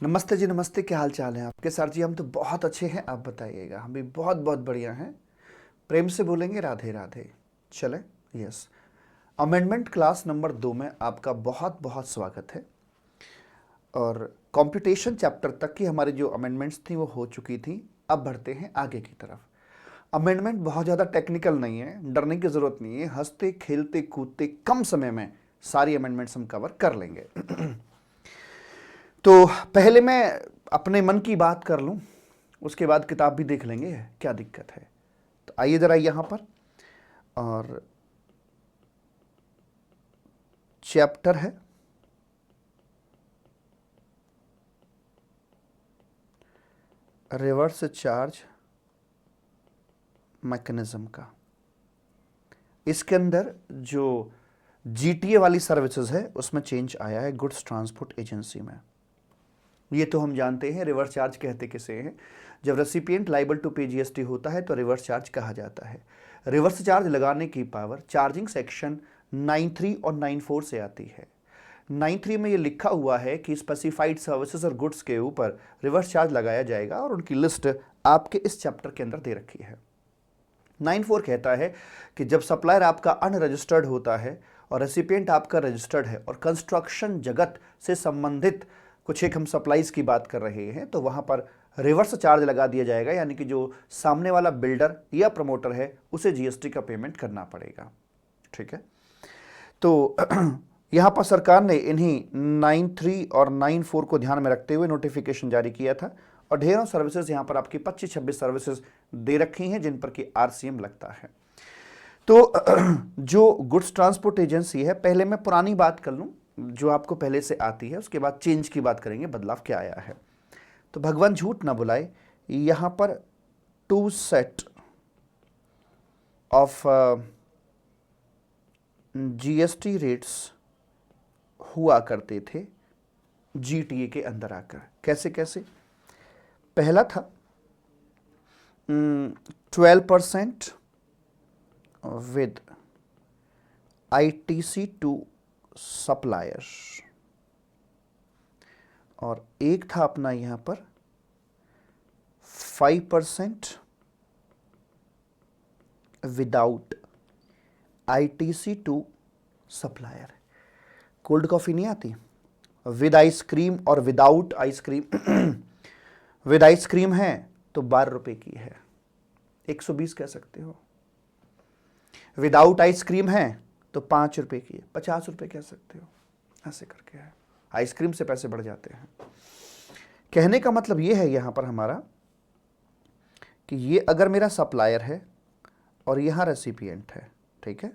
नमस्ते जी, नमस्ते। क्या हाल चाल है आपके? सर जी हम तो बहुत अच्छे हैं, आप बताइएगा। हम भी बहुत बहुत बढ़िया हैं। प्रेम से बोलेंगे राधे राधे। चलें। यस। अमेंडमेंट क्लास नंबर 2 में आपका बहुत बहुत स्वागत है। और कंप्यूटेशन चैप्टर तक की हमारी जो अमेंडमेंट्स थी वो हो चुकी थी। अब बढ़ते हैं आगे की तरफ। अमेंडमेंट बहुत ज़्यादा टेक्निकल नहीं है, डरने की ज़रूरत नहीं है। हंसते खेलते कूदते कम समय में सारी अमेंडमेंट्स हम कवर कर लेंगे। तो पहले मैं अपने मन की बात कर लूं, उसके बाद किताब भी देख लेंगे, क्या दिक्कत है। तो आइए ज़रा यहाँ पर। और चैप्टर है रिवर्स चार्ज मैकेनिज्म का। इसके अंदर जो जीटीए वाली सर्विसेज है उसमें चेंज आया है, गुड्स ट्रांसपोर्ट एजेंसी में। ये तो हम जानते हैं, रिवर्स चार्ज कहते किसे हैं। जब recipient liable to pay GST होता है तो रिवर्स चार्ज कहा जाता है। रिवर्स चार्ज लगाने की पावर चार्जिंग सेक्शन 93 और 94 से आती है। 93 में ये लिखा हुआ है कि स्पेसिफाइड सर्विसेज और गुड्स के ऊपर रिवर्स चार्ज लगाया जाएगा और उनकी लिस्ट आपके इस चैप्टर के अंदर दे रखी है। 94 कहता है कि जब सप्लायर आपका अनरजिस्टर्ड होता है और रेसिपिएंट आपका रजिस्टर्ड है और कंस्ट्रक्शन जगत से संबंधित कुछ एक हम सप्लाईज की बात कर रहे हैं, तो वहां पर रिवर्स चार्ज लगा दिया जाएगा, यानी कि जो सामने वाला बिल्डर या प्रमोटर है उसे जीएसटी का पेमेंट करना पड़ेगा। ठीक है। तो यहां पर सरकार ने इन्हीं 93 और 94 को ध्यान में रखते हुए नोटिफिकेशन जारी किया था और ढेरों सर्विसेज यहां पर आपकी 25-26 सर्विसेज दे रखी हैं जिन पर कि आरसीएम लगता है। तो जो गुड्स ट्रांसपोर्ट एजेंसी है, पहले मैं पुरानी बात कर लूं जो आपको पहले से आती है, उसके बाद चेंज की बात करेंगे, बदलाव क्या आया है। तो भगवान झूठ ना बुलाए, यहां पर 2 सेट ऑफ जीएसटी रेट्स हुआ करते थे जीटीए के अंदर आकर। कैसे कैसे? पहला था 12% विद आईटीसी टू सप्लायर, और एक था अपना यहां पर 5% without ITC to supplier. Cold coffee नहीं आती विद आइसक्रीम और विदाउट आइसक्रीम। विद आइसक्रीम है तो 12 रुपए की है, 120 कह सकते हो। विदाउट आइसक्रीम है तो 5 रुपए की है, 50 रुपए कह सकते हो। ऐसे करके है, आइसक्रीम से पैसे बढ़ जाते हैं। कहने का मतलब ये है यहां पर हमारा कि ये अगर मेरा सप्लायर है और यहां रेसिपिएंट है, ठीक है,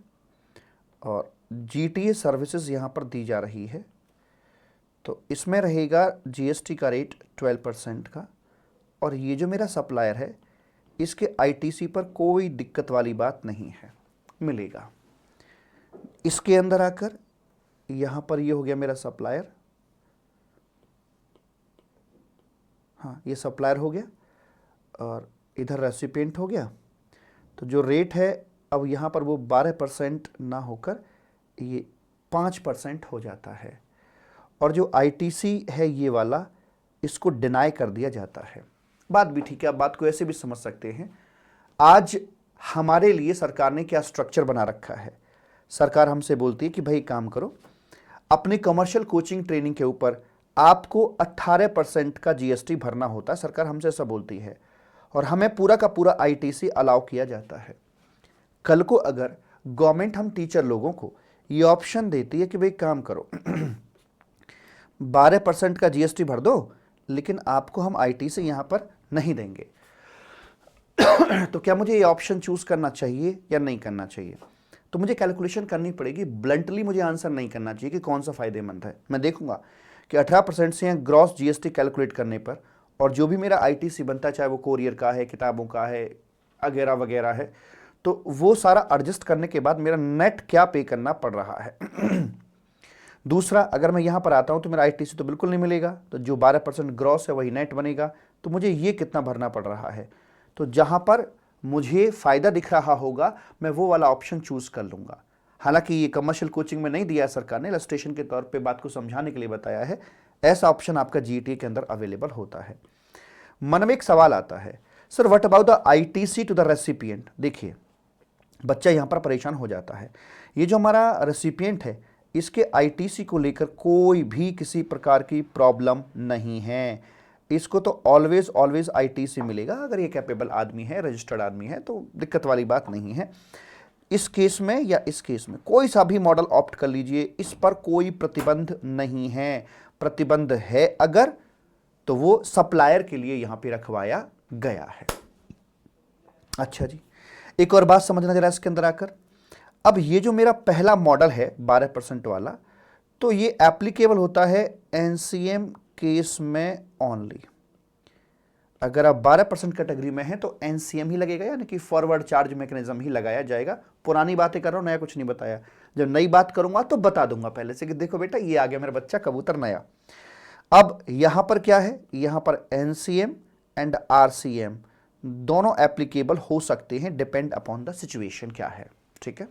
और जीटीए सर्विसेज यहां पर दी जा रही है, तो इसमें रहेगा जीएसटी का रेट 12% का, और ये जो मेरा सप्लायर है इसके आईटीसी पर कोई दिक्कत वाली बात नहीं है, मिलेगा। इसके अंदर आकर यहां पर ये हो गया मेरा सप्लायर, हाँ ये सप्लायर हो गया, और इधर रेसिपिएंट हो गया। तो जो रेट है अब यहां पर वो 12% ना होकर ये 5% हो जाता है, और जो आईटीसी है ये वाला, इसको डिनाई कर दिया जाता है। बात भी ठीक है, आप बात को ऐसे भी समझ सकते हैं। आज हमारे लिए सरकार ने क्या स्ट्रक्चर बना रखा है। सरकार हमसे बोलती है कि भाई काम करो, अपने कमर्शियल कोचिंग ट्रेनिंग के ऊपर आपको 18% का जीएसटी भरना होता है, सरकार हमसे ऐसा बोलती है, और हमें पूरा का पूरा आईटीसी अलाउ किया जाता है। कल को अगर गवर्नमेंट हम टीचर लोगों को ये ऑप्शन देती है कि भाई काम करो 12% का जीएसटी भर दो, लेकिन आपको हम आईटीसी यहां पर नहीं देंगे, तो क्या मुझे ये ऑप्शन चूज करना चाहिए या नहीं करना चाहिए? तो मुझे कैलकुलेशन करनी पड़ेगी। ब्लंटली मुझे आंसर नहीं करना चाहिए कि कौन सा फायदेमंद है। मैं देखूंगा कि 18% से ग्रॉस जीएसटी कैलकुलेट करने पर, और जो भी मेरा आईटीसी बनता है, चाहे वो कोरियर का है, किताबों का है, वगैरह वगैरह है, तो वो सारा एडजस्ट करने के बाद मेरा नेट क्या पे करना पड़ रहा है। दूसरा, अगर मैं यहां पर आता हूं तो मेरा आईटीसी तो बिल्कुल नहीं मिलेगा, तो जो 12% ग्रॉस है वही नेट बनेगा, तो मुझे ये कितना भरना पड़ रहा है। तो जहां पर मुझे फायदा दिख रहा होगा मैं वो वाला ऑप्शन चूज कर लूंगा। हालांकि ये कमर्शियल कोचिंग में नहीं दिया है सरकार ने, इलस्ट्रेशन के तौर पे बात को समझाने के लिए बताया है। ऐसा ऑप्शन आपका जीटीए के अंदर अवेलेबल होता है। मन में एक सवाल आता है, sir what about the ITC to the recipient. देखिए बच्चा यहां पर परेशान हो जाता है, ये जो हमारा रेसिपिएंट है इसके आईटीसी को लेकर कोई भी किसी प्रकार की प्रॉब्लम नहीं है, इसको तो ऑलवेज ऑलवेज आईटीसी मिलेगा। अगर ये कैपेबल आदमी है, रजिस्टर्ड आदमी है, तो दिक्कत वाली बात नहीं है। इस केस में या इस केस में कोई सा भी मॉडल ऑप्ट कर लीजिए, इस पर कोई प्रतिबंध नहीं है। प्रतिबंध है अगर तो वो सप्लायर के लिए यहां पे रखवाया गया है। अच्छा जी, एक और बात समझना जरा इसके अंदर आकर। अब ये जो मेरा पहला मॉडल है 12% वाला, तो ये एप्लीकेबल होता है एनसीएम केस में ओनली। अगर आप 12% कैटेगरी में हैं तो एनसीएम ही लगेगा, यानी कि फॉरवर्ड चार्ज मैकेनिज्म ही लगाया जाएगा। पुरानी बातें कर रहा हूं, नया कुछ नहीं बताया। जब नई बात करूंगा तो बता दूंगा पहले से कि देखो बेटा ये आ गया मेरा बच्चा कबूतर नया। अब यहां पर क्या है, यहां पर एनसीएम एंड आरसीएम दोनों एप्लीकेबल हो सकते हैं, डिपेंड अपॉन द सिचुएशन क्या है। ठीक है,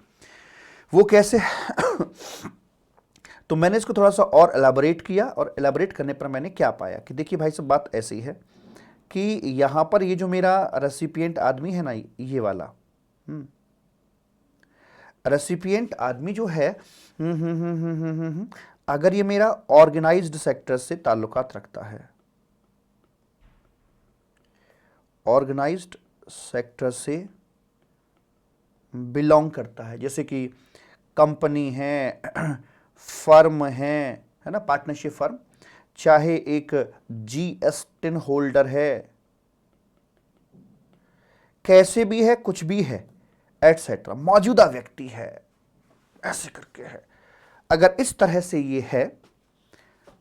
वो कैसे तो मैंने इसको थोड़ा सा और एलाबोरेट किया, और एलाबोरेट करने पर मैंने क्या पाया कि देखिए भाई सब बात ऐसी है कि यहां पर ये जो मेरा रेसिपिएंट आदमी है ना, ये वाला रेसिपिएंट आदमी जो है, अगर ये मेरा ऑर्गेनाइज्ड सेक्टर से ताल्लुकात रखता है, ऑर्गेनाइज्ड सेक्टर से बिलोंग करता है, जैसे कि कंपनी है, फर्म है ना, पार्टनरशिप फर्म, चाहे एक जीएसटी होल्डर है, कैसे भी है, कुछ भी है, एटसेट्रा, मौजूदा व्यक्ति है, ऐसे करके है। अगर इस तरह से ये है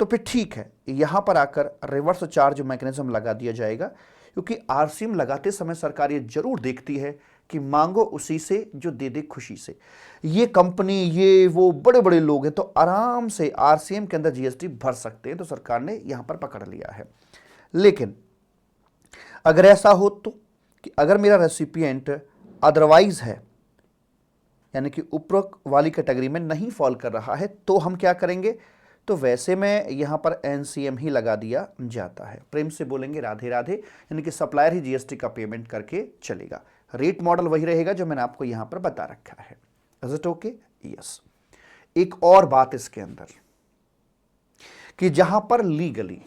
तो फिर ठीक है, यहां पर आकर रिवर्स चार्ज मैकेनिज्म लगा दिया जाएगा, क्योंकि आरसीएम लगाते समय सरकार ये जरूर देखती है कि मांगो उसी से जो दे दे खुशी से। ये कंपनी, ये वो बड़े बड़े लोग हैं तो आराम से आरसीएम के अंदर जीएसटी भर सकते हैं, तो सरकार ने यहां पर पकड़ लिया है। लेकिन अगर ऐसा हो तो कि अगर मेरा रेसिपिएंट अदरवाइज है, यानी कि उपरोक्त वाली कैटेगरी में नहीं फॉल कर रहा है, तो हम क्या करेंगे, तो वैसे में यहां पर एनसीएम ही लगा दिया जाता है। प्रेम से बोलेंगे राधे राधे, यानी कि सप्लायर ही जीएसटी का पेमेंट करके चलेगा। रेट मॉडल वही रहेगा जो मैंने आपको यहां पर बता रखा है। Is it okay? यस। एक और बात इसके अंदर कि जहां पर लीगली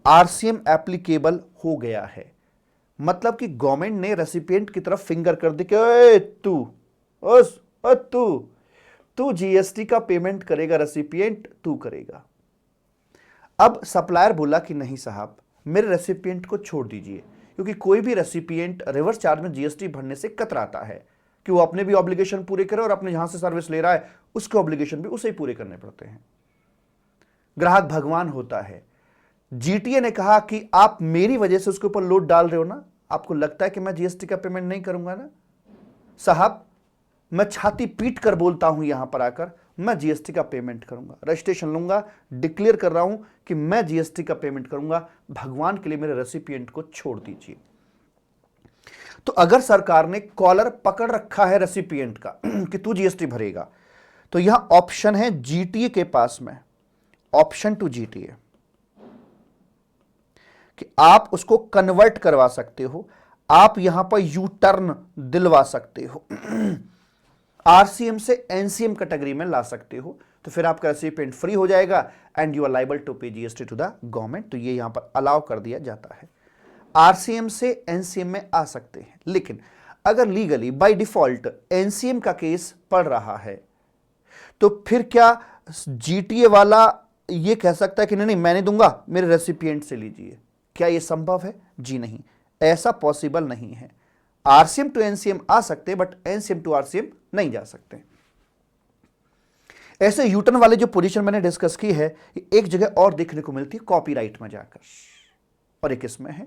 आरसीएम एप्लीकेबल हो गया है, मतलब कि गवर्नमेंट ने रेसिपिएंट की तरफ फिंगर कर दी कि तू जीएसटी का पेमेंट करेगा, रेसिपिएंट तू करेगा। अब सप्लायर बोला कि नहीं साहब, मेरे रेसिपिएंट को छोड़ दीजिए, क्योंकि कोई भी रेसिपिएंट रिवर्स चार्ज में जीएसटी भरने से कतराता है कि वो अपने भी ऑब्लिगेशन पूरे करे और अपने जहां से सर्विस ले रहा है उसके ऑब्लिगेशन भी उसे ही पूरे करने पड़ते हैं। ग्राहक भगवान होता है। जीटीए ने कहा कि आप मेरी वजह से उसके ऊपर लोड डाल रहे हो ना, आपको लगता है कि मैं जीएसटी का पेमेंट नहीं करूंगा ना साहब, मैं छाती पीट कर बोलता हूं यहां पर आकर, मैं जीएसटी का पेमेंट करूंगा, रजिस्ट्रेशन लूंगा, डिक्लेयर कर रहा हूं कि मैं जीएसटी का पेमेंट करूंगा, भगवान के लिए मेरे रेसिपिएंट को छोड़ दीजिए। तो अगर सरकार ने कॉलर पकड़ रखा है रेसिपिएंट का कि तू जीएसटी भरेगा, तो यहां ऑप्शन है जीटीए के पास में, ऑप्शन टू जीटीए, कि आप उसको कन्वर्ट करवा सकते हो, आप यहां पर यू टर्न दिलवा सकते हो, आरसीएम से एनसीएम कैटेगरी में ला सकते हो, तो फिर आपका रेसिपिएंट फ्री हो जाएगा and you are liable to pay GST to the government. तो ये यहां पर अलाउ कर दिया जाता है। आरसीएम से एनसीएम में आ सकते हैं, लेकिन अगर लीगली बाय डिफॉल्ट एनसीएम का केस पड़ रहा है, तो फिर क्या जीटीए वाला ये कह सकता है कि नहीं नहीं मैं नहीं दूंगा, मेरे रेसिपिएंट से लीजिए? क्या यह संभव है? जी नहीं, ऐसा पॉसिबल नहीं है। आरसीएम टू एनसीएम आ सकते हैं, बट एनसीएम टू आरसीएम नहीं जा सकते। ऐसे यूटर्न वाले जो पोजीशन मैंने डिस्कस की है, एक जगह और देखने को मिलती है कॉपीराइट में जाकर, और एक इसमें है।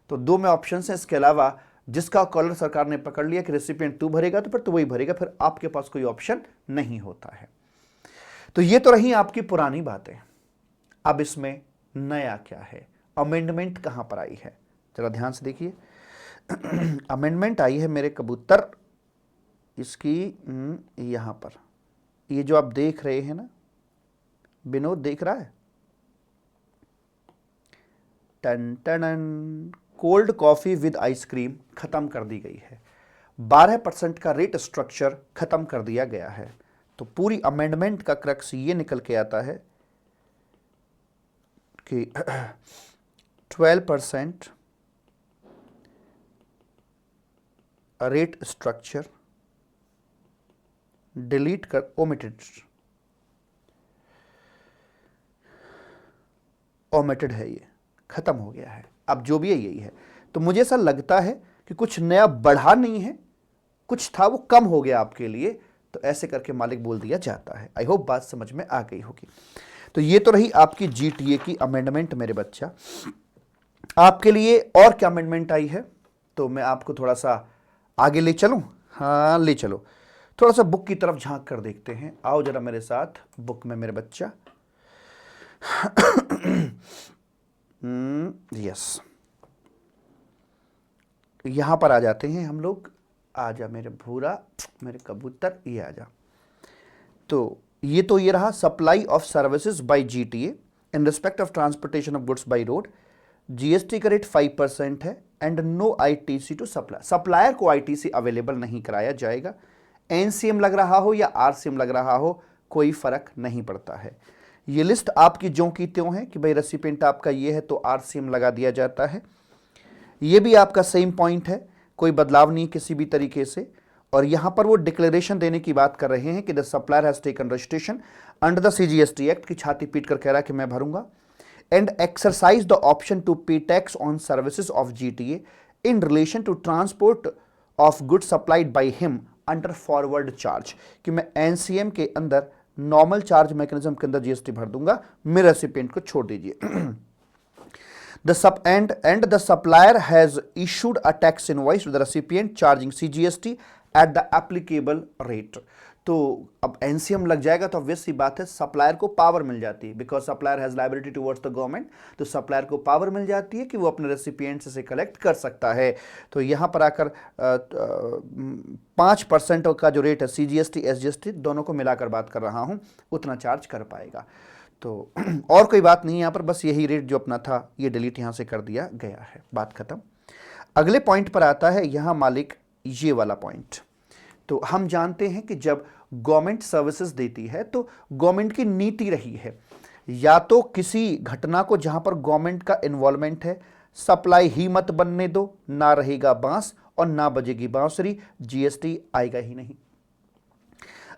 तो दो में ऑप्शन है, इसके अलावा जिसका कॉलर सरकार ने पकड़ लिया कि रेसिपिएंट तू भरेगा, तो फिर तो वही भरेगा, फिर आपके पास कोई ऑप्शन नहीं होता है। तो ये तो रही आपकी पुरानी बातें। अब इसमें नया क्या है, अमेंडमेंट कहां पर आई है, जरा ध्यान से देखिए। अमेंडमेंट आई है मेरे कबूतर, इसकी यहां पर, ये जो आप देख रहे हैं ना, विनोद देख रहा है, टन टन कोल्ड कॉफी विद आइसक्रीम खत्म कर दी गई है। 12% का रेट स्ट्रक्चर खत्म कर दिया गया है। तो पूरी अमेंडमेंट का क्रक्स ये निकल के आता है कि 12% रेट स्ट्रक्चर डिलीट कर ओमिटेड है, ये खत्म हो गया है। अब जो भी है यही है। तो मुझे ऐसा लगता है कि कुछ नया बढ़ा नहीं है, कुछ था वो कम हो गया आपके लिए, तो ऐसे करके मालिक बोल दिया जाता है। आई होप बात समझ में आ गई होगी। तो ये तो रही आपकी जीटीए की अमेंडमेंट मेरे बच्चा। आपके लिए और क्या अमेंडमेंट आई है, तो मैं आपको थोड़ा सा आगे ले चलूं। हाँ ले चलो, थोड़ा सा बुक की तरफ झांक कर देखते हैं। आओ जरा मेरे साथ बुक में मेरे बच्चा। यस, यहां पर आ जाते हैं हम लोग। आ जा मेरे भूरा, मेरे कबूतर, ये आ जा। तो ये रहा supply of services by GTA in respect of transportation of goods by road. GST का रेट 5% है and no ITC to supplier. Supplier को आईटीसी अवेलेबल नहीं कराया जाएगा। एनसीएम लग रहा हो या आरसीएम लग रहा हो, कोई फर्क नहीं पड़ता है। ये लिस्ट आपकी ज्यों की त्यों है कि भाई रेसिपिएंट आपका ये है तो आरसीएम लगा दिया जाता है। ये भी आपका सेम पॉइंट है, कोई बदलाव नहीं किसी भी तरीके से। और यहां पर वो डिक्लेरेशन देने की बात कर रहे हैं कि the supplier has taken registration under the CGST act, की छाती पीट कर कह रहा है कि मैं भरूंगा, and exercise the option to pay tax on services of GTA in relation to transport of good supplied by him under forward charge, कि मैं एनसीएम के अंदर नॉर्मल चार्ज मैकेनिज्म के अंदर जीएसटी भर दूंगा, मेरे रेसिपिएंट को छोड़ दीजिए। The supplier has issued a tax invoice to the recipient charging CGST at the applicable rate. तो अब एनसीएम लग जाएगा तो ऑब्वियस सी बात है सप्लायर को पावर मिल जाती है, because supplier has liability towards the government. तो सप्लायर को पावर मिल जाती है कि वो अपने रेसिपिएंट से कलेक्ट कर सकता है। तो यहाँ पर आकर 5% का जो रेट है सीजीएसटी एसजीएसटी दोनों को मिलाकर बात कर रहा हूँ, उतना चार्ज कर पाएगा। तो और कोई बात नहीं यहाँ पर, बस यही रेट जो अपना था ये डिलीट यहाँ से कर दिया गया है, बात खत्म। अगले पॉइंट पर आता है यहाँ मालिक ये वाला पॉइंट। तो हम जानते हैं कि जब गवर्नमेंट सर्विसेज देती है तो गवर्नमेंट की नीति रही है, या तो किसी घटना को जहां पर गवर्नमेंट का इन्वॉल्वमेंट है सप्लाई ही मत बनने दो, ना रहेगा बांस और ना बजेगी बांसुरी, जीएसटी आएगा ही नहीं।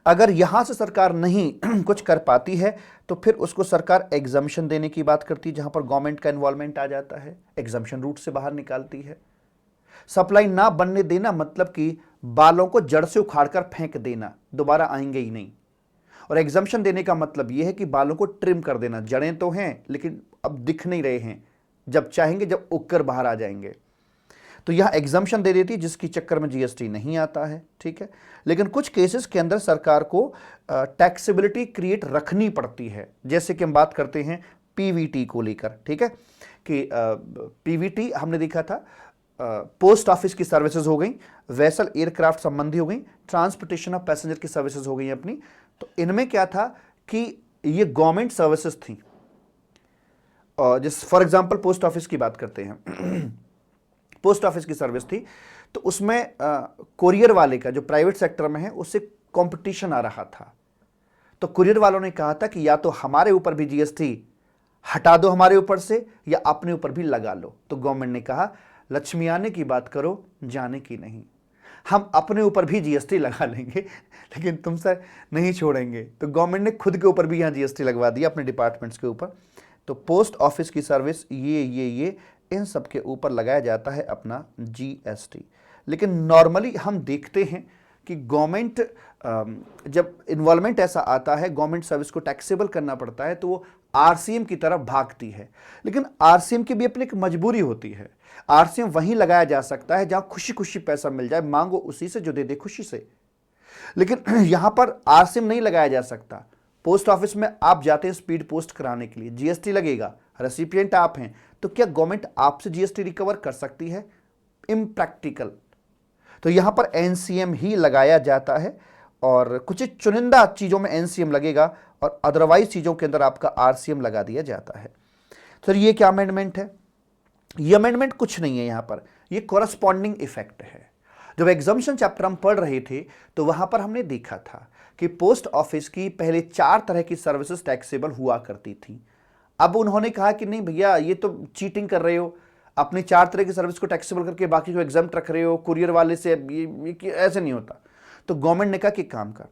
अगर यहां से सरकार नहीं कुछ कर पाती है तो फिर उसको सरकार एग्जम्पशन देने की बात करती है, जहां पर गवर्नमेंट का इन्वॉल्वमेंट आ जाता है, एग्जम्पशन रूट से बाहर निकालती है। सप्लाई ना बनने देना मतलब कि बालों को जड़ से उखाड़कर फेंक देना, दोबारा आएंगे ही नहीं। और एग्जम्पशन देने का मतलब यह है कि बालों को ट्रिम कर देना, जड़ें तो हैं लेकिन अब दिख नहीं रहे हैं, जब चाहेंगे जब उगकर बाहर आ जाएंगे। तो यह एग्जम्पशन दे देती है, जिसकी चक्कर में जीएसटी नहीं आता है, ठीक है। लेकिन कुछ केसेस के अंदर सरकार को टैक्सेबिलिटी क्रिएट रखनी पड़ती है, जैसे कि हम बात करते हैं पीवीटी को लेकर, ठीक है, कि पीवीटी हमने देखा था, पोस्ट ऑफिस की सर्विसेज हो गई, वेसल एयरक्राफ्ट संबंधी हो गई, ट्रांसपोर्टेशन ऑफ पैसेंजर की सर्विसेज हो गई अपनी। तो इनमें क्या था कि ये गवर्नमेंट सर्विसेज थी। और जिस फॉर एग्जांपल पोस्ट ऑफिस की बात करते हैं, पोस्ट ऑफिस की सर्विस थी, तो उसमें कुरियर वाले का जो प्राइवेट सेक्टर में है उससे कंपटीशन आ रहा था। तो कुरियर वालों ने कहा था कि या तो हमारे ऊपर भी जीएसटी हटा दो हमारे ऊपर से, या अपने ऊपर भी लगा लो। तो गवर्नमेंट ने कहा लक्ष्मी आने की बात करो, जाने की नहीं, हम अपने ऊपर भी जीएसटी लगा लेंगे लेकिन तुमसे नहीं छोड़ेंगे। तो गवर्नमेंट ने खुद के ऊपर भी यहाँ जीएसटी लगवा दिया, अपने डिपार्टमेंट्स के ऊपर। तो पोस्ट ऑफिस की सर्विस ये इन सब के ऊपर लगाया जाता है अपना जीएसटी। लेकिन नॉर्मली हम देखते हैं कि गवर्नमेंट जब इन्वॉल्वमेंट ऐसा आता है, गवर्नमेंट सर्विस को टैक्सेबल करना पड़ता है, तो वो आरसीएम की तरफ भागती है। लेकिन आरसीएम की भी अपनी एक मजबूरी होती है। आरसीएम वहीं लगाया जा सकता है जहां खुशी खुशी पैसा मिल जाए, मांगो उसी से जो दे दे खुशी से। लेकिन यहां पर आरसीएम नहीं लगाया जा सकता। पोस्ट ऑफिस में आप जाते हैं स्पीड पोस्ट कराने के लिए, जीएसटी लगेगा, रेसिपिएंट आप हैं, तो क्या गवर्नमेंट आपसे जीएसटी रिकवर कर सकती है? इम्प्रैक्टिकल। तो यहां पर एनसीएम ही लगाया जाता है, और कुछ चुनिंदा चीजों में एनसीएम लगेगा और अदरवाइज चीजों के अंदर आपका आरसीएम लगा दिया जाता है। तो ये क्या अमेंडमेंट है? ये अमेंडमेंट कुछ नहीं है यहां पर, ये कॉरस्पॉन्डिंग इफेक्ट है। जब एग्जामिशन चैप्टर हम पढ़ रहे थे तो वहां पर हमने देखा था कि पोस्ट ऑफिस की पहले 4 तरह की सर्विसेज टैक्सेबल हुआ करती थी। अब उन्होंने कहा कि नहीं भैया, ये तो चीटिंग कर रहे हो, अपनी 4 तरह की सर्विस को टैक्सेबल करके बाकी को एग्जाम्प्ट रख रहे हो, कुरियर वाले से ये ऐसे नहीं होता। तो गवर्नमेंट ने कहा कि काम कर,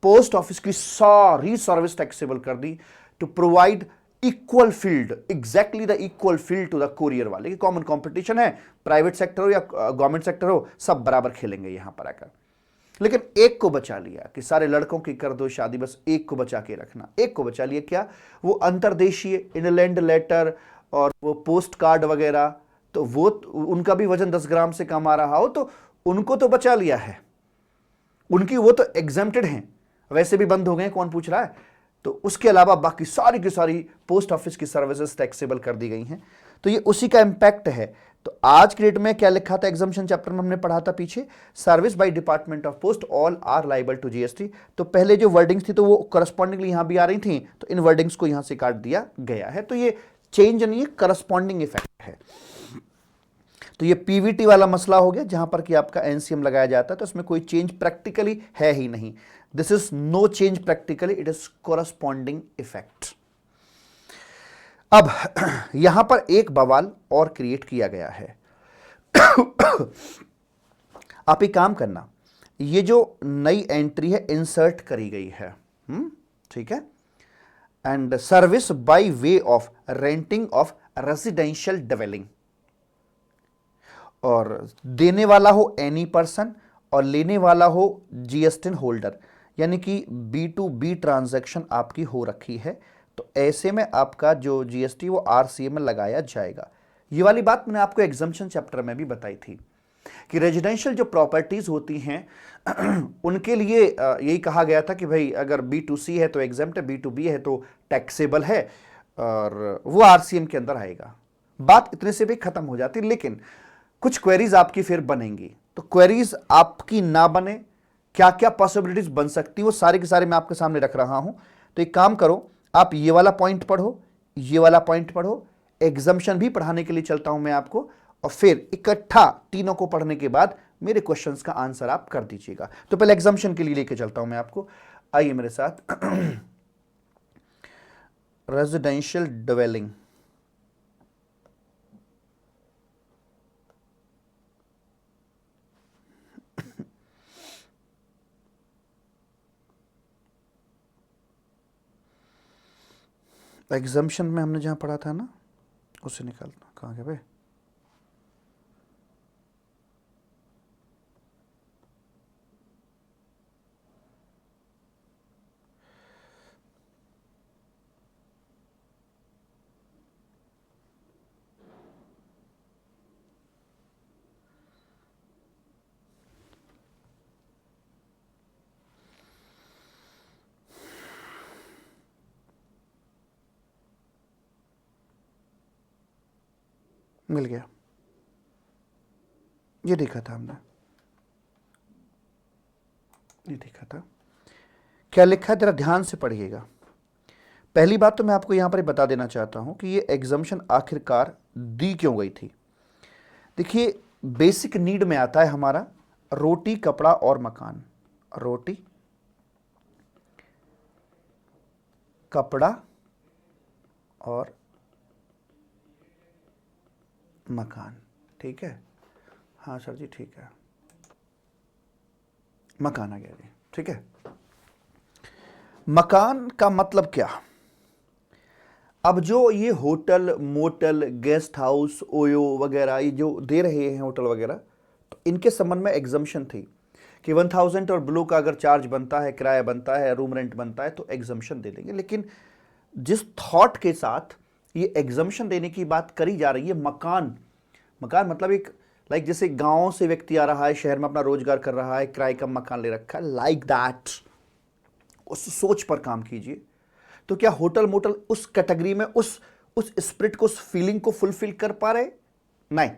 पोस्ट ऑफिस की सारी सर्विस टैक्सेबल कर दी to provide equal field, exactly the equal field to the courier वाले। की कॉमन कंपटीशन है, प्राइवेट सेक्टर हो या गवर्नमेंट सेक्टर हो, सब बराबर खेलेंगे यहां पर आकर। लेकिन एक को बचा लिया कि सारे लड़कों की कर दो शादी, बस एक को बचा के रखना। एक को बचा लिया, क्या? वो अंतर्देशीय इनलैंड लेटर और वो पोस्ट कार्ड वगैरह, तो वो उनका भी वजन 10 ग्राम से कम आ रहा हो तो उनको तो बचा लिया है, उनकी वो तो एग्जेम्प्टेड हैं, वैसे भी बंद हो गए, कौन पूछ रहा है। तो उसके अलावा बाकी सारी की सारी पोस्ट ऑफिस की सर्विसेज टैक्सेबल कर दी गई हैं। तो ये उसी का इंपैक्ट है। तो आज के डेट में क्या लिखा था एग्जामिशन चैप्टर में, हमने पढ़ा था पीछे, service by department of post all are liable to GST. तो पहले जो वर्डिंग्स थी तो वो करस्पॉन्डिंगली यहां भी आ रही थी, तो इन वर्डिंग्स को यहां से काट दिया गया है। तो ये चेंज नहीं है, करस्पॉन्डिंग इफेक्ट है। तो ये पीवीटी वाला मसला हो गया जहां पर कि आपका एनसीएम लगाया जाता है, तो इसमें कोई चेंज प्रैक्टिकली है ही नहीं। This is no change practically, it is corresponding effect. अब यहां पर एक बवाल और क्रिएट किया गया है। आप एक काम करना, ये जो नई एंट्री है इंसर्ट करी गई है, ठीक है, and service by way of renting of residential dwelling, और देने वाला हो एनी पर्सन और लेने वाला हो जीएसटी होल्डर, यानी कि B2B ट्रांजैक्शन आपकी हो रखी है, तो ऐसे में आपका जो जीएसटी वो आरसीए में लगाया जाएगा। ये वाली बात मैंने आपको एग्जाम्पशन चैप्टर में भी बताई थी कि रेजिडेंशियल जो प्रॉपर्टीज होती हैं उनके लिए यही कहा गया था कि भाई अगर B2C है तो एग्जेम्प्ट है, B2B है तो टैक्सेबल है, और वो आरसीएम के अंदर आएगा। बात इतने से भी खत्म हो जाती, लेकिन कुछ क्वेरीज आपकी फिर बनेंगी। तो क्वेरीज आपकी ना बने, क्या क्या पॉसिबिलिटीज बन सकती वो सारे के सारे मैं आपके सामने रख रहा हूं। तो एक काम करो, आप ये वाला पॉइंट पढ़ो, ये वाला पॉइंट पढ़ो, एग्जाम्पशन भी पढ़ाने के लिए चलता हूं मैं आपको, और फिर इकट्ठा तीनों को पढ़ने के बाद मेरे क्वेश्चंस का आंसर आप कर दीजिएगा। तो पहले एग्जाम्पशन के लिए लेके चलता हूं मैं आपको, आइए मेरे साथ। रेजिडेंशियल डिवेलिंग, एग्जाम्पशन में हमने जहां पढ़ा था ना, उसे निकालना, कहाँ गया भाई? मिल गया, ये देखा था हमने, ये देखा था। क्या लिखा है जरा ध्यान से पढ़िएगा। पहली बात तो मैं आपको यहां पर बता देना चाहता हूं कि ये एग्जाम्पशन आखिरकार दी क्यों गई थी। देखिए, बेसिक नीड में आता है हमारा रोटी, कपड़ा और मकान। रोटी, कपड़ा और मकान, ठीक है। हाँ सर जी, ठीक है, मकान आ गया जी, ठीक है। मकान का मतलब क्या? अब जो ये hotel, motel, guest house, OYO वगैरह ये जो दे रहे हैं होटल वगैरह, तो इनके संबंध में एग्जम्पशन थी कि 1000 और ब्लू का अगर चार्ज बनता है, किराया बनता है, रूम रेंट बनता है, तो एग्जम्पशन दे देंगे। लेकिन जिस थॉट के साथ ये एग्जम्पशन देने की बात करी जा रही है, मकान, मकान मतलब एक लाइक जैसे गांव से व्यक्ति आ रहा है, शहर में अपना रोजगार कर रहा है, किराए का मकान ले रखा है, लाइक दैट, उस सोच पर काम कीजिए। तो क्या होटल मोटल उस कैटेगरी में, उस स्पिरिट को, उस फीलिंग को फुलफिल कर पा रहे? नहीं।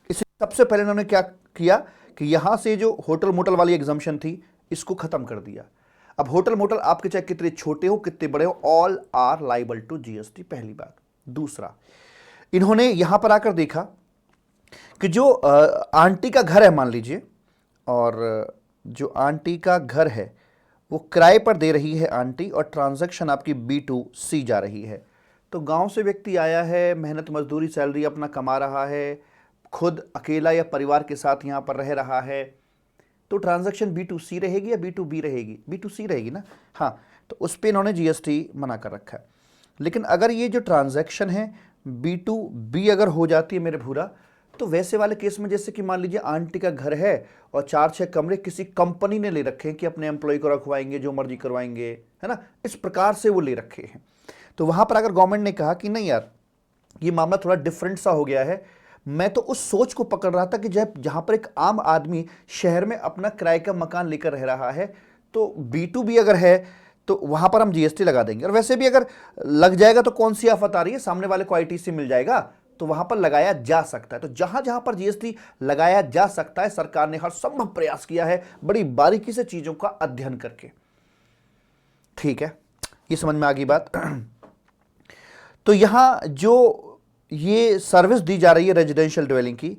इसे सबसे पहले उन्होंने क्या किया कि यहां से जो होटल मोटल वाली एग्जाम्पशन थी इसको खत्म कर दिया। अब होटल मोटल आपके चाहे कितने छोटे हो कितने बड़े हो, all are liable to GST, पहली बात। दूसरा, इन्होंने यहां पर आकर देखा कि जो आंटी का घर है मान लीजिए, और जो आंटी का घर है वो किराए पर दे रही है आंटी, और ट्रांजैक्शन आपकी B2C जा रही है। तो गांव से व्यक्ति आया है, मेहनत मजदूरी सैलरी अपना कमा रहा है, खुद अकेला या परिवार के साथ यहाँ पर रह रहा है, तो ट्रांजैक्शन B2C रहेगी या B2B रहेगी? B2C रहेगी ना। हाँ, तो उस पर इन्होंने GST मना कर रखा है। लेकिन अगर ये जो ट्रांजैक्शन है B2B अगर हो जाती है मेरे भूरा, तो वैसे वाले केस में जैसे कि मान लीजिए आंटी का घर है और 4-6 कमरे किसी कंपनी ने ले रखे हैं कि अपने एम्प्लॉय को रखवाएंगे, जो मर्जी करवाएंगे, है ना, इस प्रकार से वो ले रखे हैं। तो वहां पर अगर गवर्नमेंट ने कहा कि नहीं यार, ये मामला थोड़ा डिफरेंट सा हो गया है, मैं तो उस सोच को पकड़ रहा था कि जब जहां पर एक आम आदमी शहर में अपना किराए का मकान लेकर रह रहा है, तो B2B अगर है तो वहां पर हम GST लगा देंगे। और वैसे भी अगर लग जाएगा तो कौन सी आफत आ रही है, सामने वाले को ITC मिल जाएगा, तो वहां पर लगाया जा सकता है। तो जहां जहां पर GST लगाया जा सकता है, सरकार ने हर संभव प्रयास किया है बड़ी बारीकी से चीजों का अध्ययन करके। ठीक है, ये समझ में आ गई बात। तो यहां जो ये सर्विस दी जा रही है रेजिडेंशियल ड्वेलिंग की,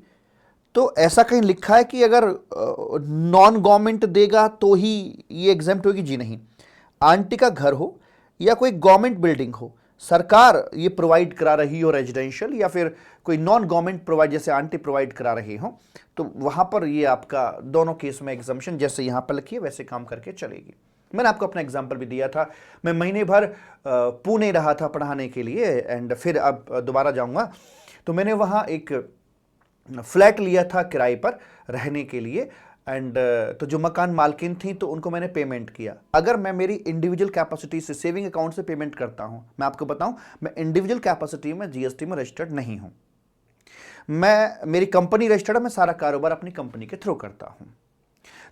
तो ऐसा कहीं लिखा है कि अगर नॉन गवर्नमेंट देगा तो ही ये एग्जेम्प्ट होगी? जी नहीं। आंटी का घर हो या कोई गवर्नमेंट बिल्डिंग हो, सरकार ये प्रोवाइड करा रही हो रेजिडेंशियल, या फिर कोई नॉन गवर्नमेंट प्रोवाइड जैसे आंटी प्रोवाइड करा रहे हो, तो वहां पर ये आपका दोनों केस में एग्जम्पशन जैसे यहां पर लिखी है वैसे काम करके चलेगी। मैंने आपको अपना एग्जाम्पल भी दिया था। मैं महीने भर पुणे रहा था पढ़ाने के लिए, एंड फिर अब दोबारा जाऊंगा, तो मैंने वहां एक फ्लैट लिया था किराए पर रहने के लिए, एंड तो जो मकान मालकिन थी तो उनको मैंने पेमेंट किया। अगर मैं मेरी इंडिविजुअल कैपेसिटी से सेविंग अकाउंट से पेमेंट करता हूं, मैं आपको बताऊं, मैं इंडिविजुअल कैपेसिटी में GST में रजिस्टर्ड नहीं हूं। मेरी कंपनी रजिस्टर्ड है, मैं सारा कारोबार अपनी कंपनी के थ्रू करता हूं।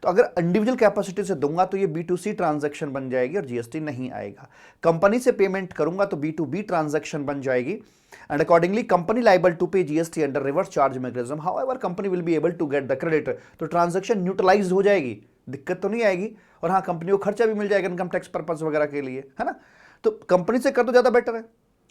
तो अगर इंडिविजुअल कैपेसिटी से दूंगा तो ये B2C ट्रांजैक्शन बन जाएगी और GST नहीं आएगा। कंपनी से पेमेंट करूंगा तो B2B ट्रांजैक्शन बन जाएगी, and accordingly company liable to pay GST under reverse charge mechanism. However company will be able to get the credit, तो ट्रांजैक्शन न्यूट्रलाइज हो जाएगी, दिक्कत तो नहीं आएगी। और हाँ, कंपनी को खर्चा भी मिल जाएगा इनकम टैक्स पर्पज वगैरह के लिए, है ना। तो कंपनी से कर दो ज्यादा बेटर है।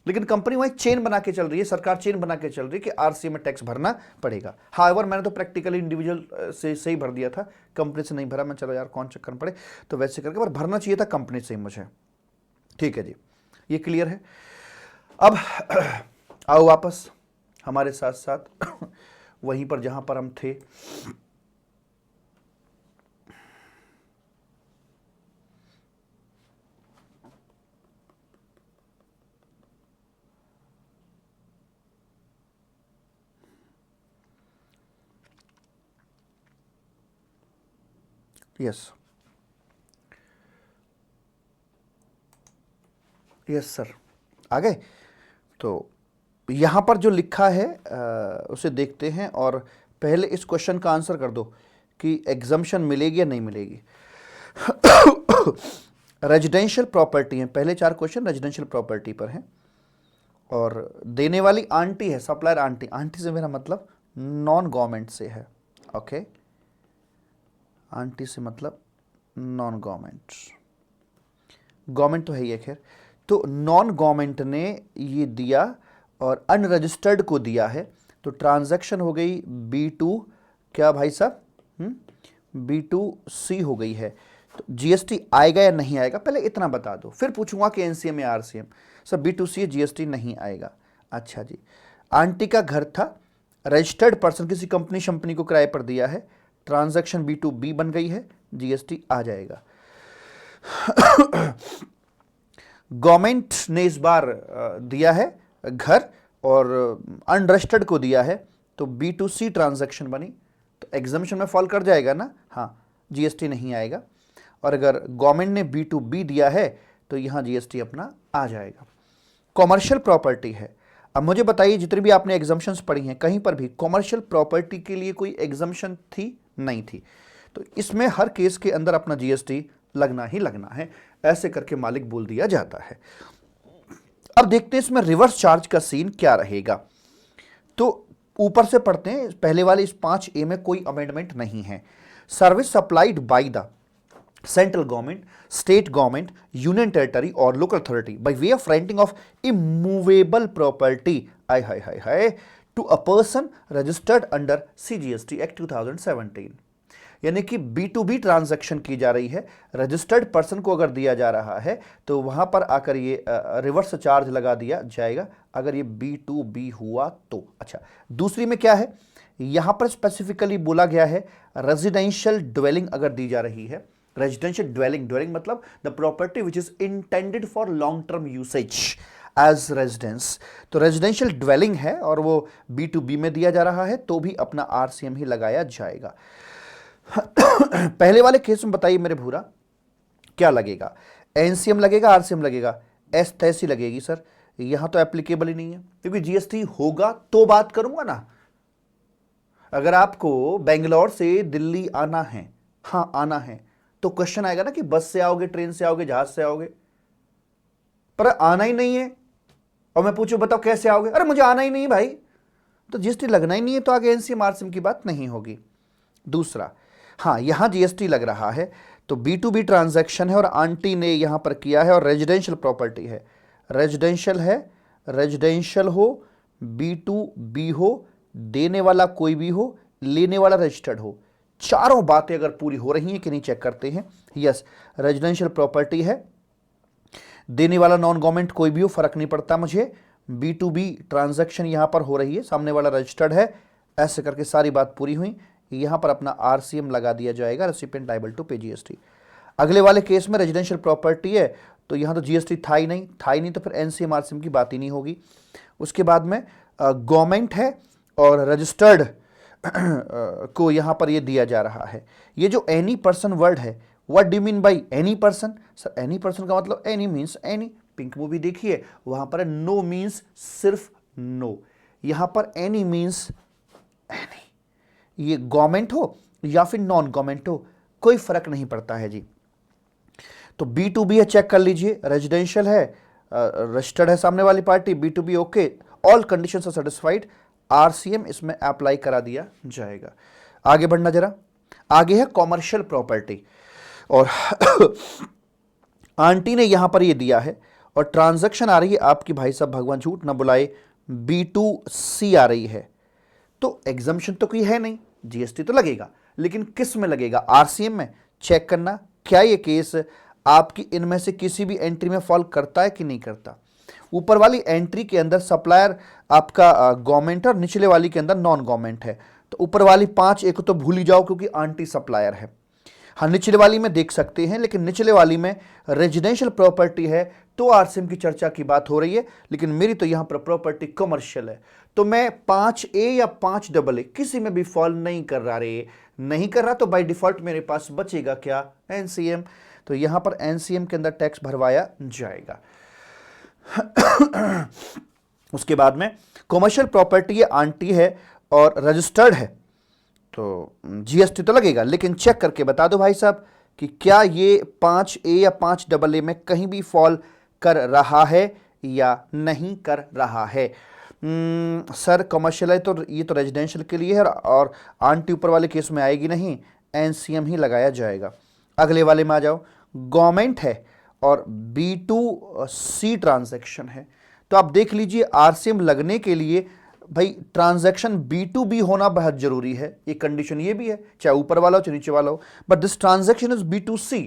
लेकिन कंपनी वहीं चेन बना के चल रही है, सरकार चेन बना के चल रही है कि RC में टैक्स भरना पड़ेगा। हाउएवर मैंने तो प्रैक्टिकली इंडिविजुअल से ही भर दिया था, कंपनी से नहीं भरा। मैं चलो यार कौन चक्कर पड़े, तो वैसे करके, पर भरना चाहिए था कंपनी से ही मुझे। ठीक है जी, ये क्लियर है। अब आओ वापस हमारे साथ साथ वहीं पर जहां पर हम थे। यस यस सर, आ गए। तो यहां पर जो लिखा है उसे देखते हैं, और पहले इस क्वेश्चन का आंसर कर दो कि एग्जम्पशन मिलेगी या नहीं मिलेगी। रेजिडेंशियल प्रॉपर्टी है, पहले 4 क्वेश्चन रेजिडेंशियल प्रॉपर्टी पर हैं, और देने वाली आंटी है, सप्लायर आंटी। आंटी से मेरा मतलब नॉन गवर्नमेंट से है, ओके। आंटी से मतलब नॉन गवर्नमेंट, गवर्नमेंट तो है ही खैर। तो नॉन गवर्नमेंट ने ये दिया और अनरजिस्टर्ड को दिया है, तो ट्रांजैक्शन हो गई B2 क्या भाई साहब, B2C हो गई है। तो GST आएगा या नहीं आएगा, पहले इतना बता दो, फिर पूछूंगा कि NCM या RCM। सर B2C GST नहीं आएगा। अच्छा जी, आंटी का घर था, रजिस्टर्ड पर्सन किसी कंपनी शंपनी को किराए पर दिया है, ट्रांजैक्शन B2B बन गई है, GST आ जाएगा। गवर्नमेंट ने इस बार दिया है घर और अनरजिस्टर्ड को दिया है, तो B2C ट्रांजैक्शन बनी, तो एग्जम्पशन में फॉल कर जाएगा ना। हाँ, GST नहीं आएगा। और अगर गवर्नमेंट ने B2B दिया है तो यहां GST अपना आ जाएगा। कॉमर्शियल प्रॉपर्टी है। अब मुझे बताइए, जितनी भी आपने एग्जम्पशंस पढ़ी हैं, कहीं पर भी कॉमर्शियल प्रॉपर्टी के लिए कोई एग्जम्पशन थी? नहीं थी। तो इसमें हर केस के अंदर अपना GST लगना ही लगना है, ऐसे करके मालिक बोल दिया जाता है। अब देखते हैं इसमें रिवर्स चार्ज का सीन क्या रहेगा। तो ऊपर से पढ़ते हैं, पहले वाले इस 5A में कोई अमेंडमेंट नहीं है। Service supplied by the central government, state government, union territory और local authority by way of renting of immovable property आई हाय हाय हाय to a person registered under CGST act 2017। यानी कि B2B ट्रांजैक्शन की जा रही है, रजिस्टर्ड पर्सन को अगर दिया जा रहा है तो वहां पर आकर ये रिवर्स चार्ज लगा दिया जाएगा अगर ये B2B हुआ तो। अच्छा, दूसरी में क्या है, यहां पर स्पेसिफिकली बोला गया है रेजिडेंशियल ड्वेलिंग अगर दी जा रही है, रेजिडेंशियल ड्वेलिंग, ड्वेलिंग मतलब the property which is intended for long term usage as residence, तो रेजिडेंशियल ड्वेलिंग है और वो B2B में दिया जा रहा है तो भी अपना RCM ही लगाया जाएगा। पहले वाले केस में बताइए मेरे भूरा क्या लगेगा, NCM लगेगा, RCM लगेगा? एस तैसी लगेगी सर, यहां तो एप्लीकेबल ही नहीं है क्योंकि GST होगा तो बात करूंगा ना। अगर आपको बेंगलोर से दिल्ली आना है, हाँ आना है, तो क्वेश्चन आएगा ना कि बस से आओगे, ट्रेन से आओगे, जहाज से आओगे, पर आना ही नहीं है और मैं पूछूं बताओ कैसे आओगे, अरे मुझे आना ही नहीं भाई, तो GST लगना ही नहीं है, तो आगे NCM RCM की बात नहीं होगी। दूसरा, हाँ यहां GST लग रहा है तो B2B ट्रांजैक्शन है और आंटी ने यहां पर किया है और रेजिडेंशियल प्रॉपर्टी है, रेजिडेंशियल है, रेजिडेंशियल हो, B2B हो, देने वाला कोई भी हो, लेने वाला रजिस्टर्ड हो, चारों बातें अगर पूरी हो रही हैं कि नहीं चेक करते हैं। यस, रेजिडेंशियल प्रॉपर्टी है, देने वाला नॉन गवर्नमेंट कोई भी हो, फर्क नहीं पड़ता मुझे, B2B ट्रांजैक्शन यहां पर हो रही है, सामने वाला रजिस्टर्ड है, ऐसे करके सारी बात पूरी हुई, यहां पर अपना RCM लगा दिया जाएगा, recipient liable to pay GST। अगले वाले केस में रेजिडेंशियल प्रॉपर्टी है तो यहां तो GST था ही नहीं तो फिर NCM RCM की बात ही नहीं होगी। उसके बाद में गवर्नमेंट है और रजिस्टर्ड को यहां पर ये दिया जा रहा है। ये जो एनी पर्सन वर्ड है, what do mean by any person? Sir any person का मतलब any means any, pink movie देखिए वहां पर नो मीन्स सिर्फ नो, यहां पर एनी मीन्स एनी, ये गवर्नमेंट हो या फिर नॉन गवर्नमेंट हो कोई फर्क नहीं पड़ता है जी। तो B2B है, चेक कर लीजिए, रेजिडेंशियल है, रजिस्टर्ड है सामने वाली party, B2B okay, all conditions are satisfied, RCM इसमें अप्लाई करा दिया जाएगा। आगे बढ़ना जरा, आगे है कॉमर्शियल प्रॉपर्टी और आंटी ने यहां पर ये दिया है और ट्रांजैक्शन आ रही है आपकी, भाई साहब भगवान झूठ ना बुलाए, B2C आ रही है, तो एग्जम्पशन तो कोई है नहीं, GST तो लगेगा, लेकिन किस में लगेगा? RCM में। चेक करना क्या ये केस आपकी इनमें से किसी भी एंट्री में फॉल करता है कि नहीं करता। ऊपर वाली एंट्री के अंदर सप्लायर आपका गवर्नमेंट और निचले वाली के अंदर नॉन गवर्नमेंट है, तो ऊपर वाली 5 एक तो भूल ही जाओ क्योंकि आंटी सप्लायर है। हाँ निचले वाली में देख सकते हैं, लेकिन निचले वाली में रेजिडेंशियल प्रॉपर्टी है तो RCM की चर्चा की बात हो रही है, लेकिन मेरी तो यहां पर प्रॉपर्टी कमर्शियल है, तो मैं 5A या 5AA किसी में भी फॉल नहीं कर रहा नहीं कर रहा, तो बाय डिफॉल्ट मेरे पास बचेगा क्या? NCM, तो यहां पर NCM के अंदर टैक्स भरवाया जाएगा। उसके बाद में कमर्शियल प्रॉपर्टी आंटी है और रजिस्टर्ड है तो GST तो लगेगा, लेकिन चेक करके बता दो भाई साहब कि क्या ये 5A या 5AA में कहीं भी फॉल कर रहा है या नहीं कर रहा है। सर कमर्शियल है तो ये तो रेजिडेंशियल के लिए है और आंटी ऊपर वाले केस में आएगी नहीं, NCM ही लगाया जाएगा। अगले वाले में आ जाओ, गवर्नमेंट है और B2C ट्रांजैक्शन है, तो आप देख लीजिए RCM लगने के लिए भाई ट्रांजैक्शन B2B होना बहुत जरूरी है, ये कंडीशन ये भी है, चाहे ऊपर वाला हो चाहे नीचे वाला हो, but this transaction is B2C,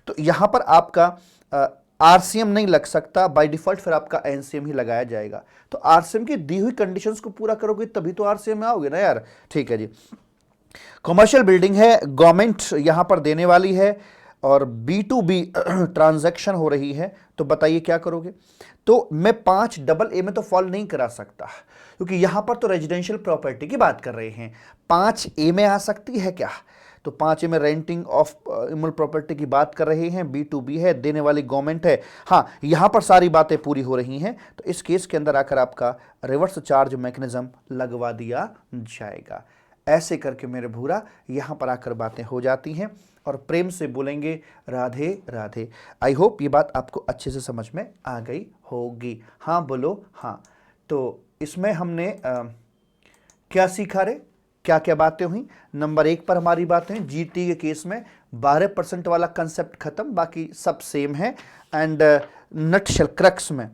तो यहां पर आपका RCM नहीं लग सकता, बाय डिफॉल्ट फिर आपका NCM ही लगाया जाएगा। तो RCM की दी हुई कंडीशंस को पूरा करोगे तभी तो RCM में आओगे ना यार। ठीक है जी, कमर्शियल बिल्डिंग है, गवर्नमेंट यहां पर देने वाली है और B2B ट्रांजैक्शन हो रही है, तो बताइए क्या करोगे? तो मैं 5AA में तो फॉल नहीं करा सकता क्योंकि यहां पर तो रेजिडेंशियल प्रॉपर्टी की बात कर रहे हैं, 5A में आ सकती है क्या? तो 5A में रेंटिंग ऑफ इमल प्रॉपर्टी की बात कर रहे हैं, B2B है, देने वाली गवर्नमेंट है, हाँ यहां पर सारी बातें पूरी हो रही हैं, तो इस केस के अंदर आकर आपका रिवर्स चार्ज मैकेनिज्म लगवा दिया जाएगा। ऐसे करके मेरे भूरा यहां पर आकर बातें हो जाती हैं और प्रेम से बोलेंगे राधे राधे। आई होप ये बात आपको अच्छे से समझ में आ गई होगी। हाँ बोलो हाँ। तो इसमें हमने क्या सीखा रे, क्या क्या बातें हुई? नंबर 1 पर हमारी बातें GT के केस में 12% वाला कंसेप्ट खत्म, बाकी सब सेम है। एंड नटशेल क्रक्स में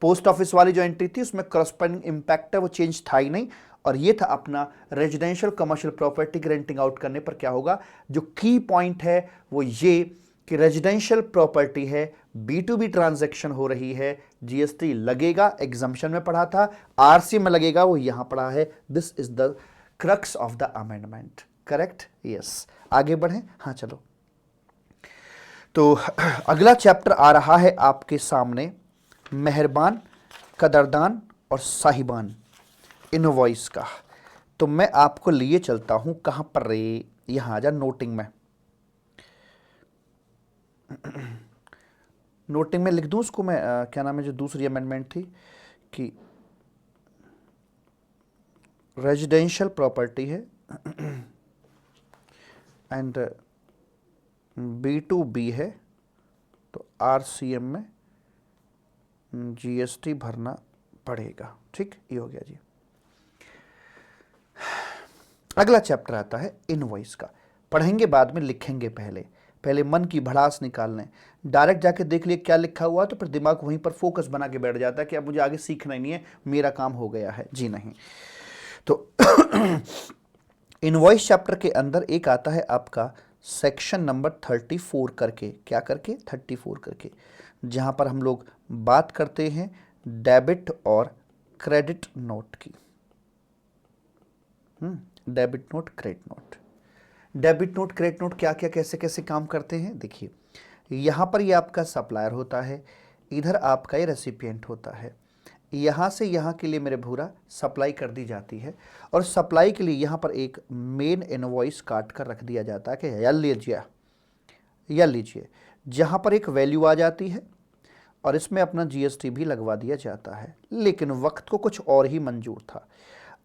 पोस्ट ऑफिस वाली जो एंट्री थी उसमें करस्पॉन्डिंग इंपैक्ट है वो चेंज था ही नहीं, और ये था अपना रेजिडेंशियल कमर्शियल प्रॉपर्टी की रेंटिंग आउट करने पर क्या होगा। जो की पॉइंट है वो ये कि रेजिडेंशियल प्रॉपर्टी है, B2B ट्रांजैक्शन हो रही है, जीएसटी लगेगा, एग्जम्पशन में पढ़ा था, आरसी में लगेगा, वो यहां पढ़ा है। This is the crux of the amendment, correct, yes. आगे बढ़ें, हाँ चलो। तो अगला चैप्टर आ रहा है आपके सामने, मेहरबान, कदरदान और साहिबान इनवॉइस का। तो मैं आपको लिए चलता हूं कहां पर रे, यहां आ जा नोटिंग में। नोटिंग में लिख दूं उसको मैं, क्या नाम है जो दूसरी अमेंडमेंट थी कि रेजिडेंशियल प्रॉपर्टी है एंड B2B है, तो RCM में GST भरना पड़ेगा। ठीक, ये हो गया जी। अगला चैप्टर आता है इनवॉइस का, पढ़ेंगे बाद में, लिखेंगे पहले, पहले मन की भड़ास निकाल लें। डायरेक्ट जाके देख लिए क्या लिखा हुआ तो फिर दिमाग वहीं पर फोकस बना के बैठ जाता है कि अब मुझे आगे सीखना ही नहीं है, मेरा काम हो गया है, जी नहीं। तो इनवॉइस चैप्टर के अंदर एक आता है आपका सेक्शन नंबर 34 करके, क्या करके, 34 करके, जहां पर हम लोग बात करते हैं डेबिट और क्रेडिट नोट की। Debit note, credit note. Debit note, credit note क्या क्या कैसे कैसे काम करते हैं, देखिए यहां पर ये आपका सप्लायर होता है, इधर आपका ये रेसिपिएंट होता है, यहाँ से यहाँ के लिए मेरे भूरा सप्लाई कर दी जाती है, और सप्लाई के लिए यहाँ पर एक मेन इनवॉइस काट कर रख दिया जाता है कि या लीजिए, जहाँ पर एक वैल्यू आ जाती है और इसमें अपना GST भी लगवा दिया जाता है। लेकिन वक्त को कुछ और ही मंजूर था।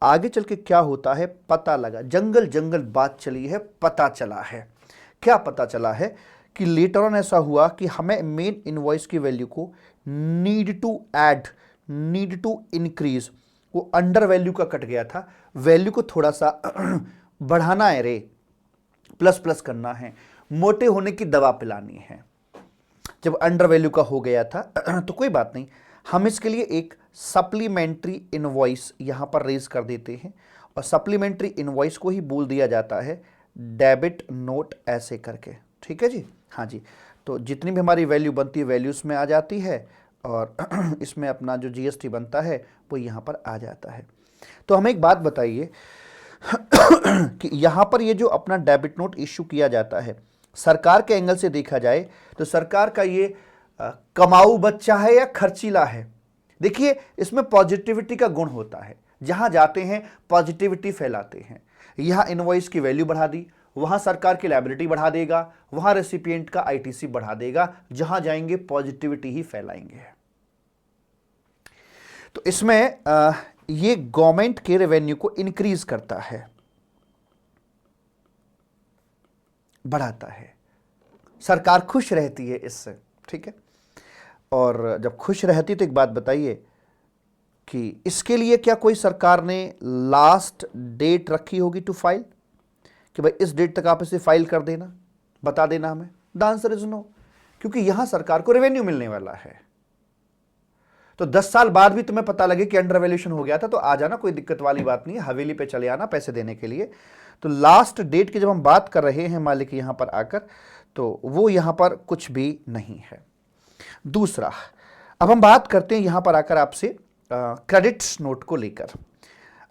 आगे चल के क्या होता है, पता लगा, जंगल जंगल बात चली है, पता चला है, क्या पता चला है कि लेटर ऑन ऐसा हुआ कि हमें मेन इनवॉइस की वैल्यू को नीड टू इंक्रीज, वो अंडर वैल्यू का कट गया था, वैल्यू को थोड़ा सा बढ़ाना है रे, प्लस प्लस करना है, मोटे होने की दवा पिलानी है। जब अंडर वैल्यू का हो गया था तो कोई बात नहीं, हम इसके लिए एक सप्लीमेंट्री इनवॉइस यहां पर रेज कर देते हैं, और सप्लीमेंट्री इनवॉइस को ही बोल दिया जाता है डेबिट नोट, ऐसे करके। ठीक है जी, हाँ जी। तो जितनी भी हमारी वैल्यू बनती है वैल्यूज में आ जाती है, और इसमें अपना जो GST बनता है वो यहाँ पर आ जाता है। तो हमें एक बात बताइए कि यहाँ पर ये जो अपना डेबिट नोट इश्यू किया जाता है, सरकार के एंगल से देखा जाए तो सरकार का ये कमाऊ बच्चा है या खर्चीला है। देखिए इसमें पॉजिटिविटी का गुण होता है, जहां जाते हैं पॉजिटिविटी फैलाते हैं। यहां इनवॉइस की वैल्यू बढ़ा दी, वहां सरकार की लायबिलिटी बढ़ा देगा, वहां रेसिपिएंट का ITC बढ़ा देगा, जहां जाएंगे पॉजिटिविटी ही फैलाएंगे। तो इसमें ये गवर्नमेंट के रेवेन्यू को इंक्रीज करता है, बढ़ाता है, सरकार खुश रहती है इससे। ठीक है, और जब खुश रहती तो एक बात बताइए कि इसके लिए क्या कोई सरकार ने लास्ट डेट रखी होगी टू फाइल, कि भाई इस डेट तक आप इसे फाइल कर देना, बता देना हमें? द आंसर इज नो, क्योंकि यहां सरकार को रेवेन्यू मिलने वाला है। तो 10 साल बाद भी तुम्हें पता लगे कि अंडर वैल्यूएशन हो गया था तो आ जाना, कोई दिक्कत वाली बात नहीं है, हवेली पे चले आना पैसे देने के लिए। तो लास्ट डेट की जब हम बात कर रहे हैं मालिक यहां पर आकर, तो वो यहां पर कुछ भी नहीं है। दूसरा, अब हम बात करते हैं यहां पर आकर आपसे क्रेडिट नोट को लेकर।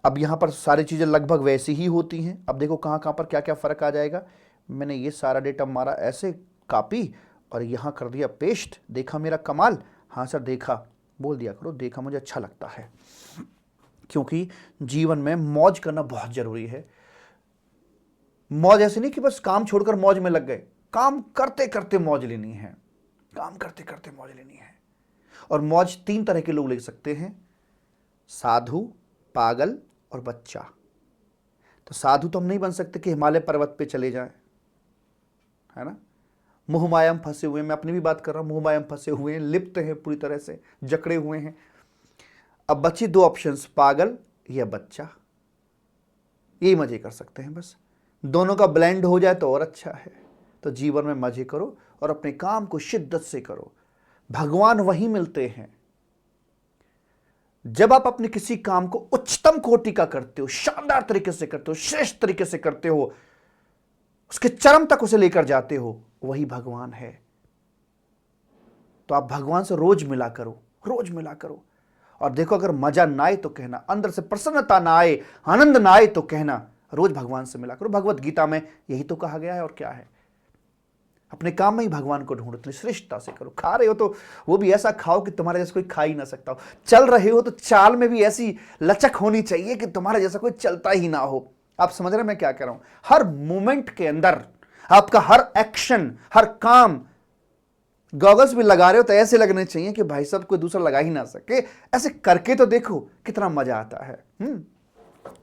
अब यहां पर सारी चीजें लगभग वैसी ही होती हैं। अब देखो कहां कहां पर क्या क्या फर्क आ जाएगा। मैंने ये सारा डेटा मारा ऐसे कॉपी और यहां कर दिया पेस्ट, देखा मेरा कमाल? हाँ सर देखा, बोल दिया करो देखा, मुझे अच्छा लगता है, क्योंकि जीवन में मौज करना बहुत जरूरी है। मौज ऐसे नहीं कि बस काम छोड़कर मौज में लग गए, काम करते करते मौज लेनी है, काम करते करते मौज लेनी है। और मौज 3 तरह के लोग ले सकते हैं, साधु, पागल और बच्चा। तो साधु तो हम नहीं बन सकते कि हिमालय पर्वत पे चले जाएं, है ना, मोह माया में फंसे हुए, मैं अपनी भी बात कर रहा हूं, मोह माया में फंसे हुए हैं, लिप्त हैं पूरी तरह से, जकड़े हुए हैं। अब बची 2 ऑप्शंस, पागल या बच्चा, यही मजे कर सकते हैं बस। दोनों का ब्लेंड हो जाए तो और अच्छा है। तो जीवन में मजे करो और अपने काम को शिद्दत से करो, भगवान वहीं मिलते हैं जब आप अपने किसी काम को उच्चतम कोटि का करते हो, शानदार तरीके से करते हो, श्रेष्ठ तरीके से करते हो, उसके चरम तक उसे लेकर जाते हो, वही भगवान है। तो आप भगवान से रोज मिला करो, रोज मिला करो। और देखो, अगर मजा ना आए तो कहना, अंदर से प्रसन्नता ना आए, आनंद ना आए तो कहना, रोज भगवान से मिला करो। भगवत गीता में यही तो कहा गया है, और क्या है। अपने काम में ही भगवान को ढूंढो, इतनी श्रेष्ठता से करो। खा रहे हो तो वो भी ऐसा खाओ कि तुम्हारे जैसा कोई खा ही ना सकता हो। चल रहे हो तो चाल में भी ऐसी लचक होनी चाहिए कि तुम्हारे जैसा कोई चलता ही ना हो। आप समझ रहे हैं मैं क्या कह रहा हूं? हर मोमेंट के अंदर आपका हर एक्शन, हर काम, गॉगल्स भी लगा रहे हो तो ऐसे लगने चाहिए कि भाई साहब कोई दूसरा लगा ही ना सके। ऐसे करके तो देखो कितना मजा आता है।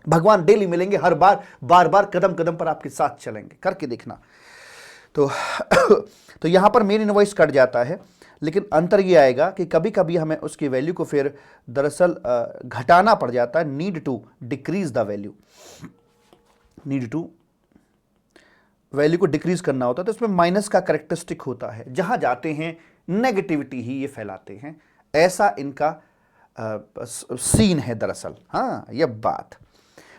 भगवान डेली मिलेंगे, हर बार, बार बार, कदम कदम पर आपके साथ चलेंगे। करके देखना। तो तो यहां पर मेन इनवॉइस कट जाता है, लेकिन अंतर ये आएगा कि कभी कभी हमें उसकी वैल्यू को फिर दरअसल घटाना पड़ जाता है। Need to decrease the value, need to value को डिक्रीज करना होता है। तो इसमें माइनस का कैरेक्टरिस्टिक होता है, जहां जाते हैं नेगेटिविटी ही ये फैलाते हैं, ऐसा इनका सीन है दरअसल। हाँ, यह बात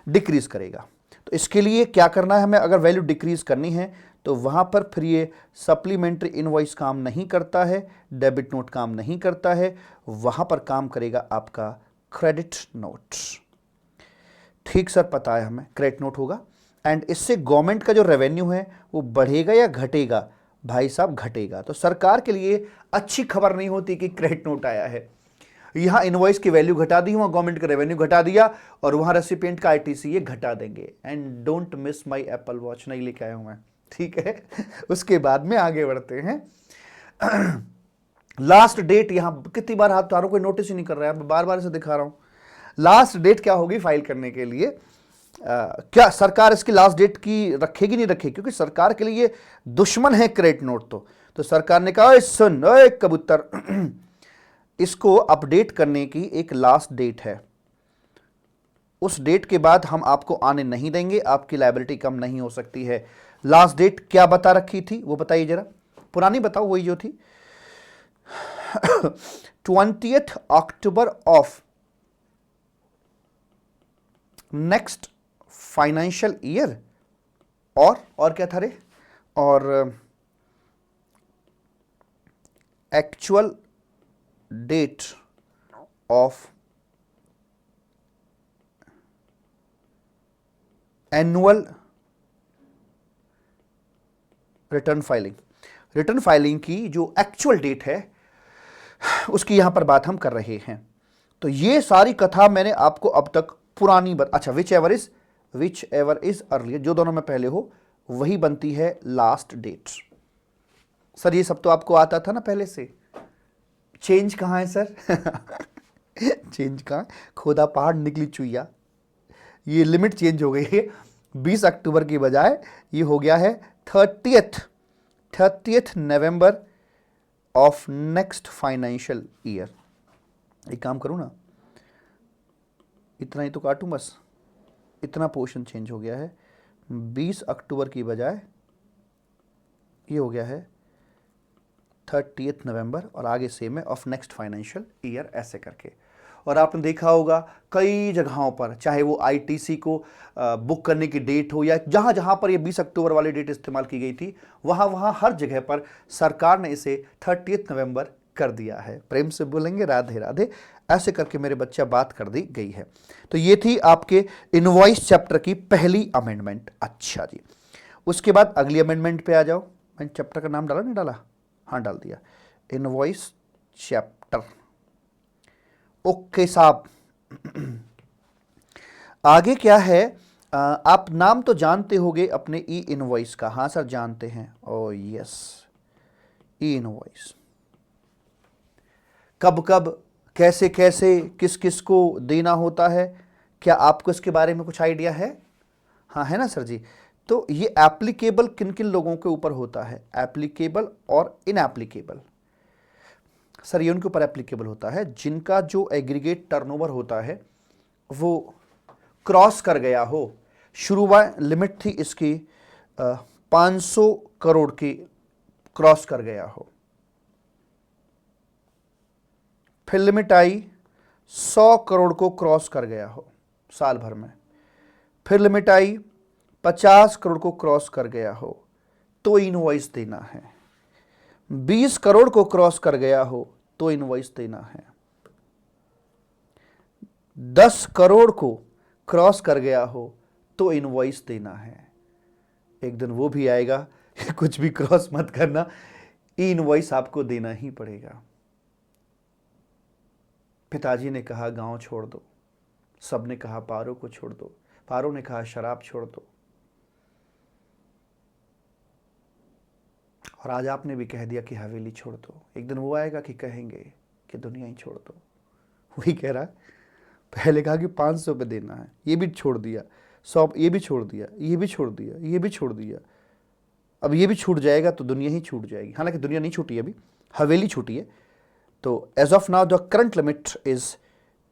डिक्रीज करेगा। तो इसके लिए क्या करना है हमें? अगर वैल्यू डिक्रीज करनी है तो वहां पर फिर ये सप्लीमेंट्री इनवॉइस काम नहीं करता है, डेबिट नोट काम नहीं करता है, वहां पर काम करेगा आपका क्रेडिट नोट। ठीक सर, पता है हमें, क्रेडिट नोट होगा। एंड इससे गवर्नमेंट का जो रेवेन्यू है वो बढ़ेगा या घटेगा? भाई साहब घटेगा। तो सरकार के लिए अच्छी खबर नहीं होती कि क्रेडिट नोट आया है। यहां इनवॉइस की वैल्यू घटा दी, वहां गवर्नमेंट का रेवेन्यू घटा दिया, और वहां रेसिपिएंट का आईटीसी ये घटा देंगे। And don't miss my Apple watch, नहीं लेके आया हूं मैं, ठीक है। उसके बाद में आगे बढ़ते हैं। लास्ट डेट, यहां कितनी बार हाथ उतारो, कोई नोटिस ही नहीं कर रहा है, मैं बार बार इसे दिखा रहा हूं। लास्ट डेट क्या होगी फाइल करने के लिए? क्या सरकार इसकी लास्ट डेट की रखेगी, नहीं रखेगी? क्योंकि सरकार के लिए दुश्मन है क्रेडिट नोट। तो सरकार ने कहा, सुन ओए कबूतर, इसको अपडेट करने की एक लास्ट डेट है, उस डेट के बाद हम आपको आने नहीं देंगे, आपकी लायबिलिटी कम नहीं हो सकती है। लास्ट डेट क्या बता रखी थी वो बताइए जरा, पुरानी बताओ, वही जो थी 20th October of next financial year. और क्या था रे? और actual date of annual return filing. Return filing की जो एक्चुअल डेट है उसकी यहां पर बात हम कर रहे हैं। तो ये सारी कथा मैंने आपको अब तक पुरानी अच्छा, विच एवर इज अर्लियर, जो दोनों में पहले हो वही बनती है लास्ट डेट। सर ये सब तो आपको आता था ना पहले से, चेंज कहां है सर? चेंज कहां? खोदा पहाड़ निकली चुईया। ये लिमिट चेंज हो गई है, 20 अक्टूबर की बजाय ये हो गया है 30th November of next financial year. एक काम करूं ना, इतना ही तो काटूं बस, इतना पोर्शन चेंज हो गया है। 20 अक्टूबर की बजाय ये हो गया है 30th नवंबर, और आगे सेम है ऑफ नेक्स्ट फाइनेंशियल ईयर, ऐसे करके। और आपने देखा होगा कई जगहों पर, चाहे वो आईटीसी को बुक करने की डेट हो, या जहां जहां पर ये 20 अक्टूबर वाली डेट इस्तेमाल की गई थी, वहां हर जगह पर सरकार ने इसे 30th नवंबर कर दिया है। प्रेम से बोलेंगे राधे राधे, ऐसे करके मेरे बच्चा बात कर दी गई है। तो ये थी आपके इनवॉइस चैप्टर की पहली अमेंडमेंट। अच्छा जी, उसके बाद अगली अमेंडमेंट पे आ जाओ। मैंने चैप्टर का नाम डाला नहीं डाला? हाँ डाल दिया, इनवॉइस चैप्टर। ओके साहब, आगे क्या है? आप नाम तो जानते होंगे अपने ई इनवॉइस का। हाँ सर जानते हैं। ओ यस, ई इनवॉइस कब कब, कैसे कैसे, किस किस को देना होता है, क्या आपको इसके बारे में कुछ आइडिया है? हाँ है ना सर जी। तो ये एप्लीकेबल किन किन लोगों के ऊपर होता है? एप्लीकेबल और इनएप्लीकेबल। सर ये उनके ऊपर एप्लीकेबल होता है जिनका जो एग्रीगेट टर्नओवर होता है वो क्रॉस कर गया हो। शुरुआत लिमिट थी इसकी 500 करोड़ की, क्रॉस कर गया हो। फिर लिमिट आई 100 करोड़ को क्रॉस कर गया हो साल भर में, फिर लिमिट आई 50 करोड़ को क्रॉस कर गया हो तो इनवॉइस देना है, 20 करोड़ को क्रॉस कर गया हो तो इनवॉइस देना है, 10 करोड़ को क्रॉस कर गया हो तो इनवॉइस देना है। एक दिन वो भी आएगा कि कुछ भी क्रॉस मत करना, इनवॉइस आपको देना ही पड़ेगा। पिताजी ने कहा गांव छोड़ दो, सबने कहा पारो को छोड़ दो, पारो ने कहा शराब छोड़ दो, और आज आपने भी कह दिया कि हवेली छोड़ दो। एक दिन वो आएगा कि कहेंगे कि दुनिया ही छोड़ दो। वही कह रहा है, पहले कहा कि 500 पे देना है, ये भी छोड़ दिया, 100 ये भी छोड़ दिया, ये भी छोड़ दिया, ये भी छोड़ दिया, अब ये भी छूट जाएगा तो दुनिया ही छूट जाएगी। हालांकि दुनिया नहीं छूटी, अभी हवेली छूटी है। तो as of now the current limit is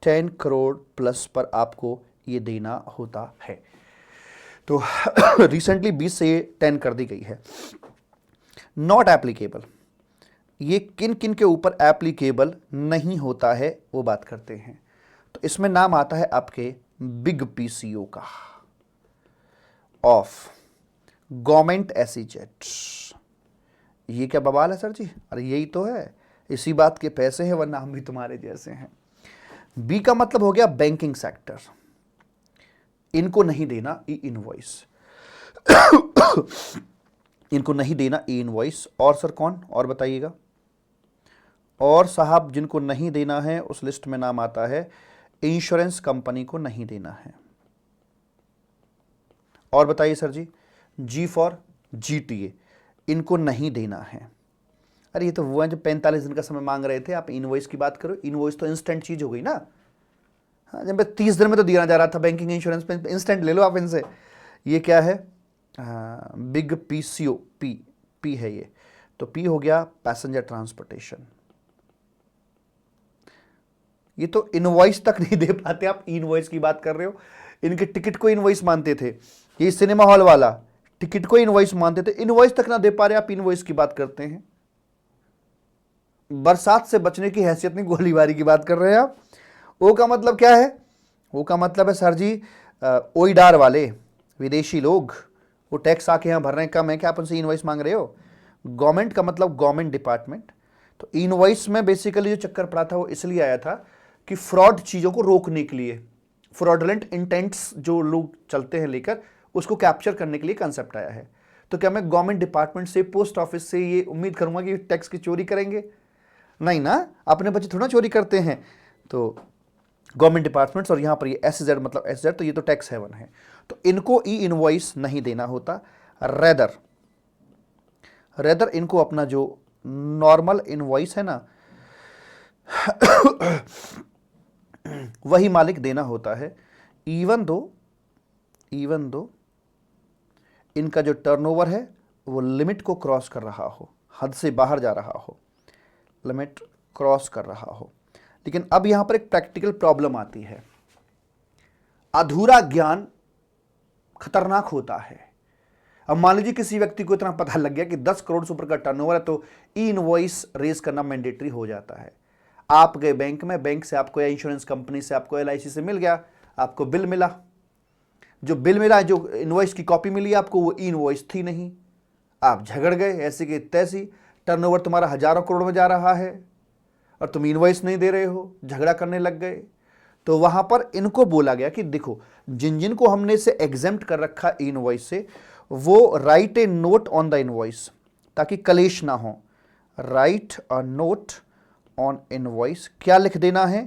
10 crore plus पर आपको ये देना होता है। तो रिसेंटली 20 से ये 10 कर दी गई है। नॉट एप्लीकेबल, ये किन किन के ऊपर एप्लीकेबल नहीं होता है वो बात करते हैं। तो इसमें नाम आता है आपके बिग पीसीओ का, ऑफ गवर्नमेंट एसेट। ये क्या बवाल है सर जी? अरे यही तो है, इसी बात के पैसे हैं, वरना हम भी तुम्हारे जैसे हैं। बी का मतलब हो गया बैंकिंग सेक्टर, इनको नहीं देना ई इनवॉइस इनको नहीं देना ई इनवॉइस। और सर कौन और बताइएगा? और साहब जिनको नहीं देना है उस लिस्ट में नाम आता है इंश्योरेंस कंपनी को नहीं देना है। और बताइए sir ji? Ji for GTA, इनको नहीं देना है। अरे ये तो वो है जो 45 दिन का समय मांग रहे थे। आप इनवॉइस की बात करो, इनवॉइस तो इंस्टेंट चीज हो गई ना। हाँ, जब 30 दिन में तो दिया जा रहा था बैंकिंग इंश्योरेंस पे, इंस्टेंट ले लो आप इनसे। ये क्या है? बिग पीसीओ, पी है ये। तो पी हो गया पैसेंजर ट्रांसपोर्टेशन। ये तो इनवॉइस तक नहीं दे पाते, आप इनवॉइस की बात कर रहे हो। इनके टिकट को इनवॉइस मानते थे, ये सिनेमा हॉल वाला टिकट को इनवॉइस मानते थे, इनवॉइस तक ना दे पा रहे, आप इनवॉइस की बात करते हैं। बरसात से बचने की हैसियत नहीं, गोलीबारी की बात कर रहे हैं आप। ओ का मतलब क्या है? ओ का मतलब है सर जी ओईडार वाले विदेशी लोग, वो टैक्स आके यहाँ भर रहे हैं, कम है क्या आप उनसे इनवॉइस मांग रहे हो? गवर्नमेंट का मतलब गवर्नमेंट डिपार्टमेंट। तो इनवॉइस में बेसिकली जो चक्कर पड़ा था वो इसलिए आया था कि फ्रॉड चीज़ों को रोकने के लिए, फ्रॉडलेंट इंटेंट्स जो लोग चलते हैं लेकर, उसको कैप्चर करने के लिए कंसेप्ट आया है। तो क्या मैं गवर्नमेंट डिपार्टमेंट से, पोस्ट ऑफिस से ये उम्मीद करूंगा कि टैक्स की चोरी करेंगे? नहीं ना, अपने बच्चे थोड़ा चोरी करते हैं। तो गवर्नमेंट डिपार्टमेंट्स, और यहाँ पर ये एसजेड मतलब एसजेड, तो ये तो टैक्स हेवन है, तो इनको ई इनवॉइस नहीं देना होता। रेदर इनको अपना जो नॉर्मल इनवॉइस है ना वही मालिक देना होता है, इवन दो इनका जो टर्नओवर है वो लिमिट को क्रॉस कर रहा हो, हद से बाहर जा रहा हो, लिमिट क्रॉस कर रहा हो। लेकिन अब यहां पर एक प्रैक्टिकल प्रॉब्लम आती है। अधूरा ज्ञान खतरनाक होता है। अब मान लीजिए किसी व्यक्ति को इतना पता लग गया कि 10 करोड़ से ऊपर का टर्नओवर है तो ई इनवॉइस रेज करना मैंडेटरी हो जाता है। आप गए बैंक में, बैंक से आपको, या इंश्योरेंस कंपनी से आपको, एलआईसी से मिल गया, आपको बिल मिला, जो बिल मिला, जो इनवॉइस की कॉपी मिली आपको, वो ई इनवॉइस थी नहीं। आप झगड़ गए, ऐसे की तैसी, टर्नओवर तुम्हारा हजारों करोड़ में जा रहा है और तुम इनवॉइस नहीं दे रहे हो, झगड़ा करने लग गए। तो वहां पर इनको बोला गया कि देखो, जिन जिन को हमने से एग्जेम्प्ट कर रखा इनवॉइस से, वो right A note on the invoice, ताकि कलेश ना हो। Right a note on invoice, क्या लिख देना है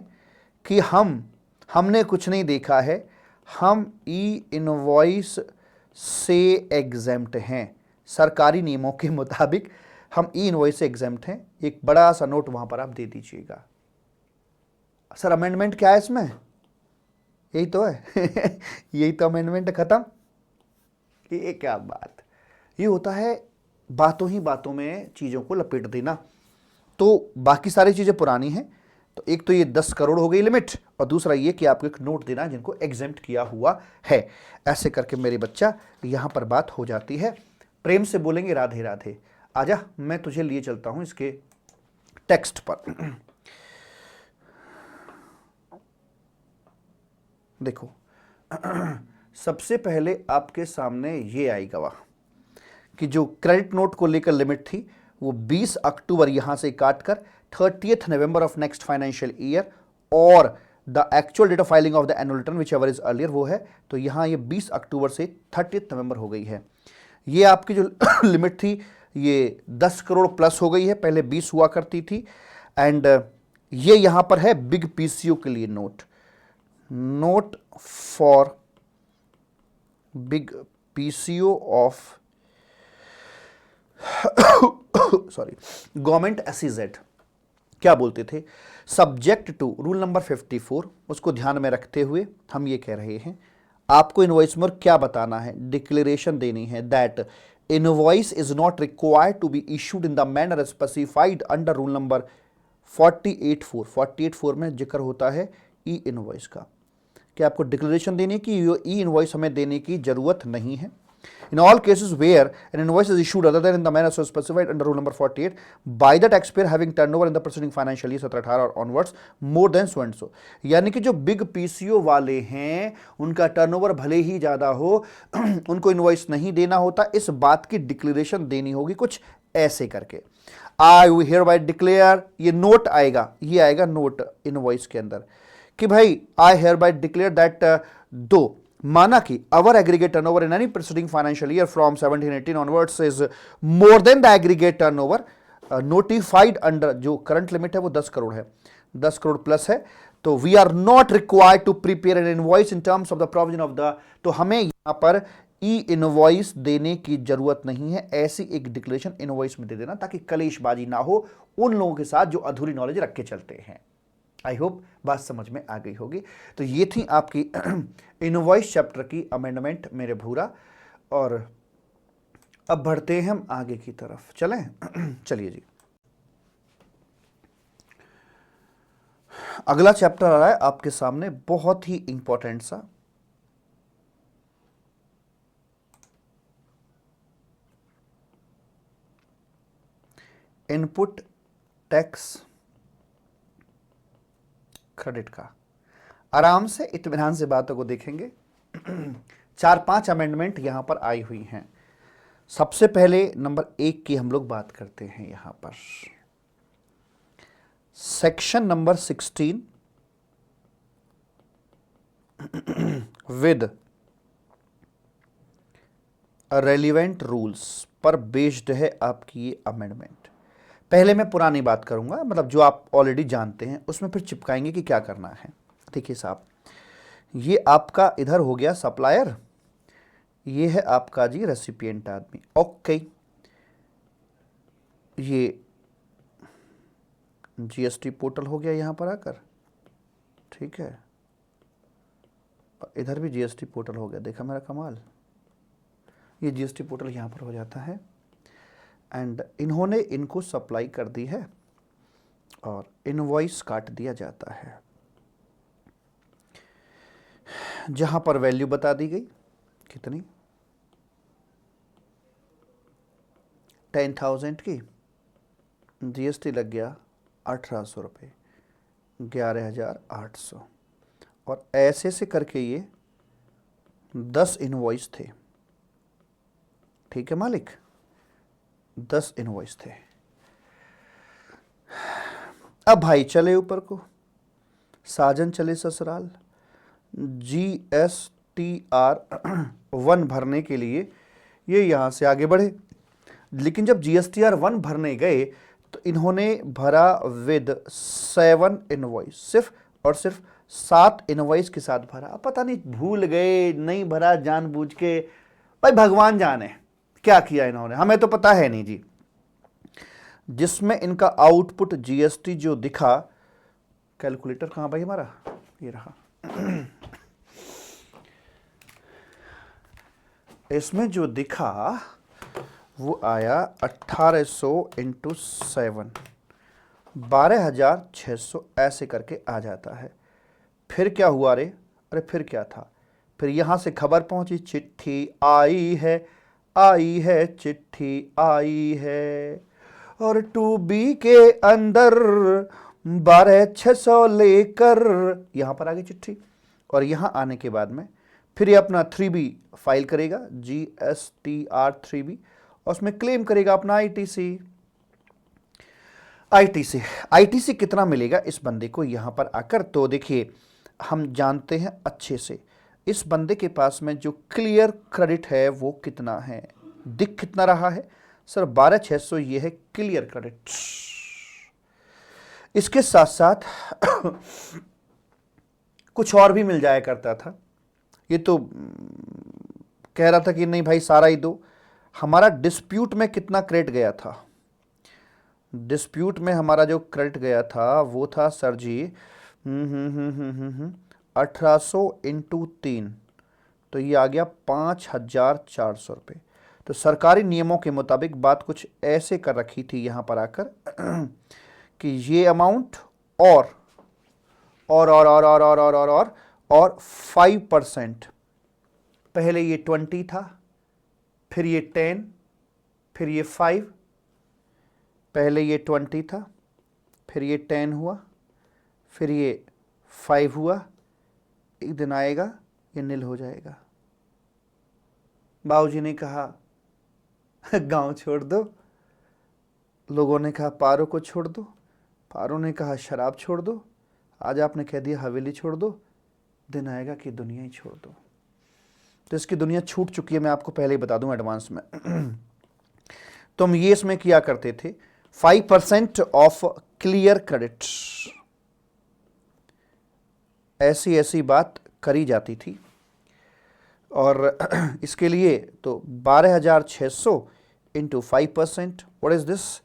कि हमने कुछ नहीं देखा है, हम ई इनवॉइस से एग्जेम्प्ट हैं, सरकारी नियमों के मुताबिक हम ई इनवॉइस से एग्जेम्प्ट हैं। एक बड़ा सा नोट वहां पर आप दे दीजिएगा। सर अमेंडमेंट क्या है इसमें? यही तो है यही तो अमेंडमेंट है, खत्म। ये क्या बात, ये होता है बातों ही बातों में चीज़ों को लपेट देना। तो बाकी सारी चीज़ें पुरानी हैं। तो एक तो ये 10 करोड़ हो गई लिमिट, और दूसरा ये कि आपको एक नोट देना जिनको एग्जेम्प्ट किया हुआ है। ऐसे करके मेरे बच्चा यहाँ पर बात हो जाती है। प्रेम से बोलेंगे राधे राधे। आजा, मैं तुझे लिए चलता हूँ इसके टेक्स्ट पर। देखो सबसे पहले आपके सामने ये आई गवाह कि जो क्रेडिट नोट को लेकर लिमिट थी वो 20 अक्टूबर यहां से काटकर 30th November of next financial year और the actual date of filing of the annual return whichever is earlier वो है, तो यहां ये 20 अक्टूबर से 30th नवंबर हो गई है। ये आपकी जो लिमिट थी ये 10 करोड़ प्लस हो गई है, पहले 20 हुआ करती थी। एंड ये यहां पर है बिग पीसीओ के लिए note for big PCO of sorry government SEZ. क्या बोलते थे, सब्जेक्ट टू रूल नंबर 54, उसको ध्यान में रखते हुए हम ये कह रहे हैं आपको इनवॉइस में क्या बताना है, डिक्लेरेशन देनी है that invoice is not required to be issued in the manner specified under rule number 48.4 में जिक्र होता है ई इनवॉइस का, कि आपको डिक्लेरेशन देने की ई इनवॉइस हमें देने की जरूरत नहीं है। In all cases where an invoice is issued other than in the manner so specified under rule number 48 by the taxpayer having turnover in the preceding financial year 17-18 or onwards more than so and so, यानी कि जो big PCO वाले हैं उनका turnover भले ही ज्यादा हो उनको इनवॉइस नहीं देना होता, इस बात की डिक्लेरेशन देनी होगी कुछ ऐसे करके। I we hereby declare, ये नोट आएगा, ये आएगा नोट इनवॉइस के अंदर कि भाई I hereby declare that दो माना कि our aggregate turnover in any preceding financial year from 17-18 onwards is more than the aggregate turnover notified under, जो करंट लिमिट है वो 10 करोड़ है, 10 करोड़ प्लस है, तो we are not required to prepare an invoice in terms of the provision of the, तो हमें यहां पर ई इनवॉइस देने की जरूरत नहीं है, ऐसी एक डिक्लेरेशन इनवॉइस में दे देना ताकि कलेशबाजी ना हो उन लोगों के साथ जो अधूरी नॉलेज रख के चलते हैं। आई होप बात समझ में आ गई होगी। तो ये थी आपकी इनवॉइस चैप्टर की अमेंडमेंट मेरे भूरा, और अब बढ़ते हैं हम आगे की तरफ, चलें चलिए जी। अगला चैप्टर आ रहा है आपके सामने, बहुत ही इंपॉर्टेंट सा, इनपुट टैक्स क्रेडिट का। आराम से इत्मीनान से बातों को देखेंगे। 4-5 अमेंडमेंट यहां पर आई हुई हैं। सबसे पहले नंबर 1 की हम लोग बात करते हैं यहां पर, section number 16 with relevant rules पर बेस्ड है आपकी ये अमेंडमेंट। पहले मैं पुरानी बात करूंगा, मतलब जो आप ऑलरेडी जानते हैं उसमें फिर चिपकाएंगे कि क्या करना है। देखिए साहब, ये आपका इधर हो गया सप्लायर, ये है आपका जी रेसिपिएंट आदमी, ओके। ये जीएसटी पोर्टल हो गया यहां पर आकर, ठीक है, इधर भी जीएसटी पोर्टल हो गया, देखा मेरा कमाल, ये जीएसटी पोर्टल यहां पर हो जाता है। एंड इन्होंने इनको सप्लाई कर दी है और इनवॉइस काट दिया जाता है, जहां पर वैल्यू बता दी गई कितनी, 10,000 की, जीएसटी लग गया 1800 रुपये, 11,800, और ऐसे से करके ये 10 इनवॉइस थे, ठीक है मालिक, 10 इनवॉइस थे। अब भाई चले ऊपर को, साजन चले ससुराल, GSTR-1 भरने के लिए ये यहां से आगे बढ़े, लेकिन जब GSTR-1 भरने गए तो इन्होंने भरा विद 7 इनवॉइस, सिर्फ और सिर्फ 7 इनवॉइस के साथ भरा। पता नहीं भूल गए, नहीं भरा जानबूझ के, भाई भगवान जाने क्या किया इन्होंने, हमें तो पता है नहीं जी। जिसमें इनका आउटपुट जीएसटी जो दिखा, कैलकुलेटर कहां भाई हमारा, ये रहा, इसमें जो दिखा वो आया 1800 इंटू 7, 12,600 ऐसे करके आ जाता है। फिर क्या हुआ रे, अरे फिर क्या था, फिर यहां से खबर पहुंची, चिट्ठी आई है, आई है, चिट्ठी आई है, और 2B के अंदर 12,600 लेकर, यहां पर आ गई चिट्ठी, और यहाँ आने के बाद में फिर ये अपना 3B फाइल करेगा, GSTR 3B, और उसमें क्लेम करेगा अपना आईटीसी कितना मिलेगा इस बंदे को यहाँ पर आकर। तो देखिए हम जानते हैं अच्छे से इस बंदे के पास में जो क्लियर क्रेडिट है वो कितना है, दिख कितना रहा है सर, 12,600 ये है क्लियर क्रेडिट। इसके साथ साथ कुछ और भी मिल जाया करता था, ये तो कह रहा था कि नहीं भाई सारा ही दो। हमारा डिस्प्यूट में कितना क्रेडिट गया था, डिस्प्यूट में हमारा जो क्रेडिट गया था वो था सर जी 1800 इंटू 3, तो ये आ गया 5,400 रुपये। तो सरकारी नियमों के मुताबिक बात कुछ ऐसे कर रखी थी यहाँ पर आकर कि ये अमाउंट और 5%, पहले ये 20 था, फिर ये 10, फिर ये 5, पहले ये 20 था, फिर ये 10 हुआ, फिर ये 5 हुआ, एक दिन आएगा ये नील हो जाएगा। बाबूजी ने कहा गांव छोड़ दो, लोगों ने कहा पारो को छोड़ दो, पारो ने कहा शराब छोड़ दो, आज आपने कह दिया हवेली छोड़ दो, दिन आएगा कि दुनिया ही छोड़ दो। तो इसकी दुनिया छूट चुकी है, मैं आपको पहले ही बता दूं एडवांस में। तो हम ये इसमें किया करते थे 5% ऑफ क्लियर क्रेडिट, ऐसी बात करी जाती थी। और इसके लिए तो 12,600 into 5%, what is this,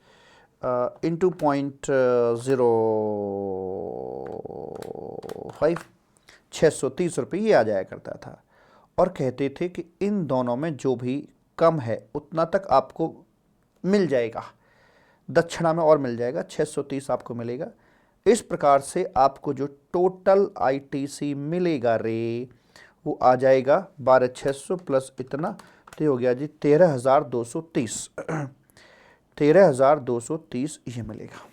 into 0.05, 630 रुपये ये आ जाया करता था। और कहते थे कि इन दोनों में जो भी कम है उतना तक आपको मिल जाएगा, दक्षिणा में और मिल जाएगा, 630 आपको मिलेगा। इस प्रकार से आपको जो टोटल आईटीसी मिलेगा रे वो आ जाएगा 12,600 प्लस इतना, तो हो गया जी 13,230 13,230 ये मिलेगा।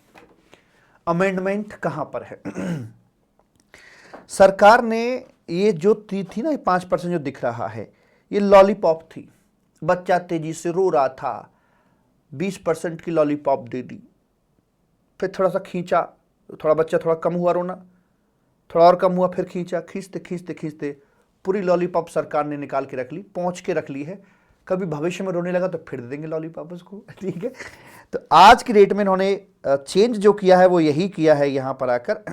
अमेंडमेंट कहाँ पर है? सरकार ने ये जो थी ना 5% जो दिख रहा है ये लॉलीपॉप थी, बच्चा तेजी से रो रहा था, 20% की लॉलीपॉप दे दी, फिर थोड़ा सा खींचा, थोड़ा बच्चा थोड़ा कम हुआ रोना, थोड़ा और कम हुआ, फिर खींचा, खींचते पूरी लॉलीपॉप सरकार ने निकाल के रख ली, पहुंच के रख ली है। कभी भविष्य में रोने लगा तो फिर दे देंगे लॉलीपॉप उसको, ठीक है। तो आज की डेट में इन्होंने चेंज जो किया है वो यही किया है यहाँ पर आकर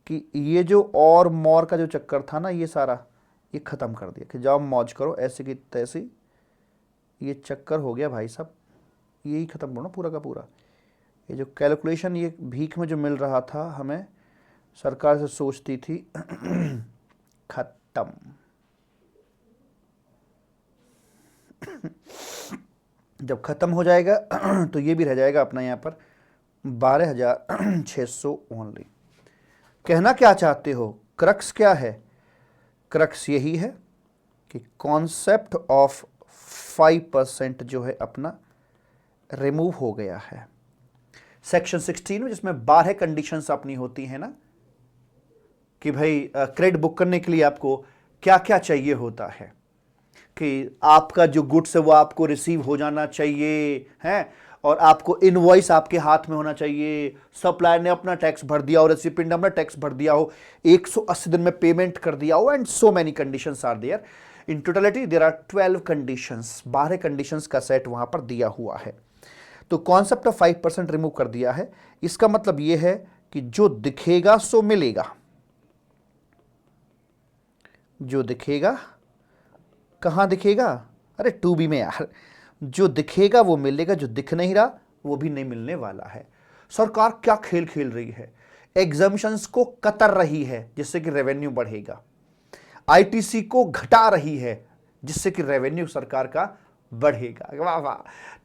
कि ये जो और मोर का जो चक्कर था ना ये सारा ये ख़त्म कर दिया कि जाओ मौज करो ऐसे की तैसे, ये चक्कर हो गया भाई साहब, यही ख़त्म करो ना पूरा का पूरा। ये जो कैलकुलेशन ये भीख में जो मिल रहा था हमें, सरकार से सोचती थी खत्म। जब खत्म हो जाएगा तो ये भी रह जाएगा अपना यहाँ पर 12,600 ओनली। कहना क्या चाहते हो, क्रक्स क्या है? क्रक्स यही है कि कॉन्सेप्ट ऑफ 5% जो है अपना रिमूव हो गया है सेक्शन 16 में, जिसमें 12 कंडीशंस अपनी होती हैं ना कि भाई क्रेडिट बुक करने के लिए आपको क्या क्या चाहिए होता है, कि आपका जो गुड्स है वो आपको रिसीव हो जाना चाहिए है, और आपको इनवॉइस आपके हाथ में होना चाहिए, सप्लायर ने अपना टैक्स भर दिया हो, रेसिपिएंट ने अपना टैक्स भर दिया हो, 180 दिन में पेमेंट कर दिया हो, and so many conditions are there. In totality there are 12 conditions, 12 conditions का सेट वहां पर दिया हुआ है। तो कॉन्सेप्ट ऑफ 5% रिमूव कर दिया है। इसका मतलब यह है कि जो दिखेगा सो मिलेगा, जो दिखेगा कहां दिखेगा, अरे 2B में यार, जो दिखेगा वो मिलेगा, जो दिख नहीं रहा वो भी नहीं मिलने वाला है। सरकार क्या खेल खेल रही है, एग्जम्पशंस को कतर रही है जिससे कि रेवेन्यू बढ़ेगा, आईटीसी को घटा रही है जिससे कि रेवेन्यू सरकार का बढ़ेगा। वाह वाह,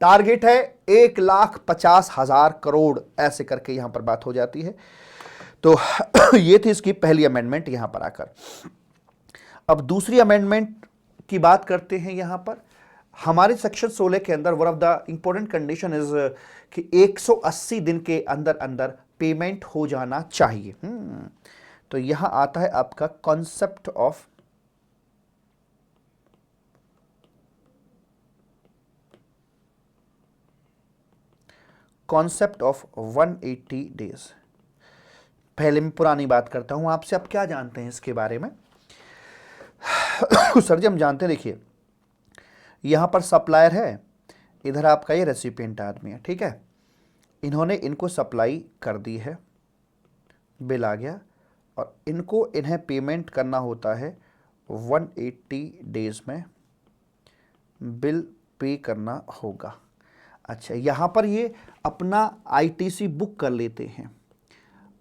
टारगेट है 1,50,000 करोड़, ऐसे करके यहां पर बात हो जाती है। तो ये थी इसकी पहली अमेंडमेंट यहां पर आकर। अब दूसरी अमेंडमेंट की बात करते हैं। यहां पर हमारे सेक्शन 16 के अंदर one of the important condition is कि 180 दिन के अंदर अंदर पेमेंट हो जाना चाहिए। तो यहां आता है आपका concept of concept of 180 days. पहले मैं पुरानी बात करता हूं आपसे, आप क्या जानते हैं इसके बारे में? सर जी हम जानते हैं, देखिए यहां पर सप्लायर है, इधर आपका ये रेसिपिएंट आदमी है, ठीक है। इन्होंने इनको सप्लाई कर दी है, बिल आ गया, और इनको इन्हें पेमेंट करना होता है 180 डेज में, बिल पे करना होगा। अच्छा, यहाँ पर ये अपना आईटीसी बुक कर लेते हैं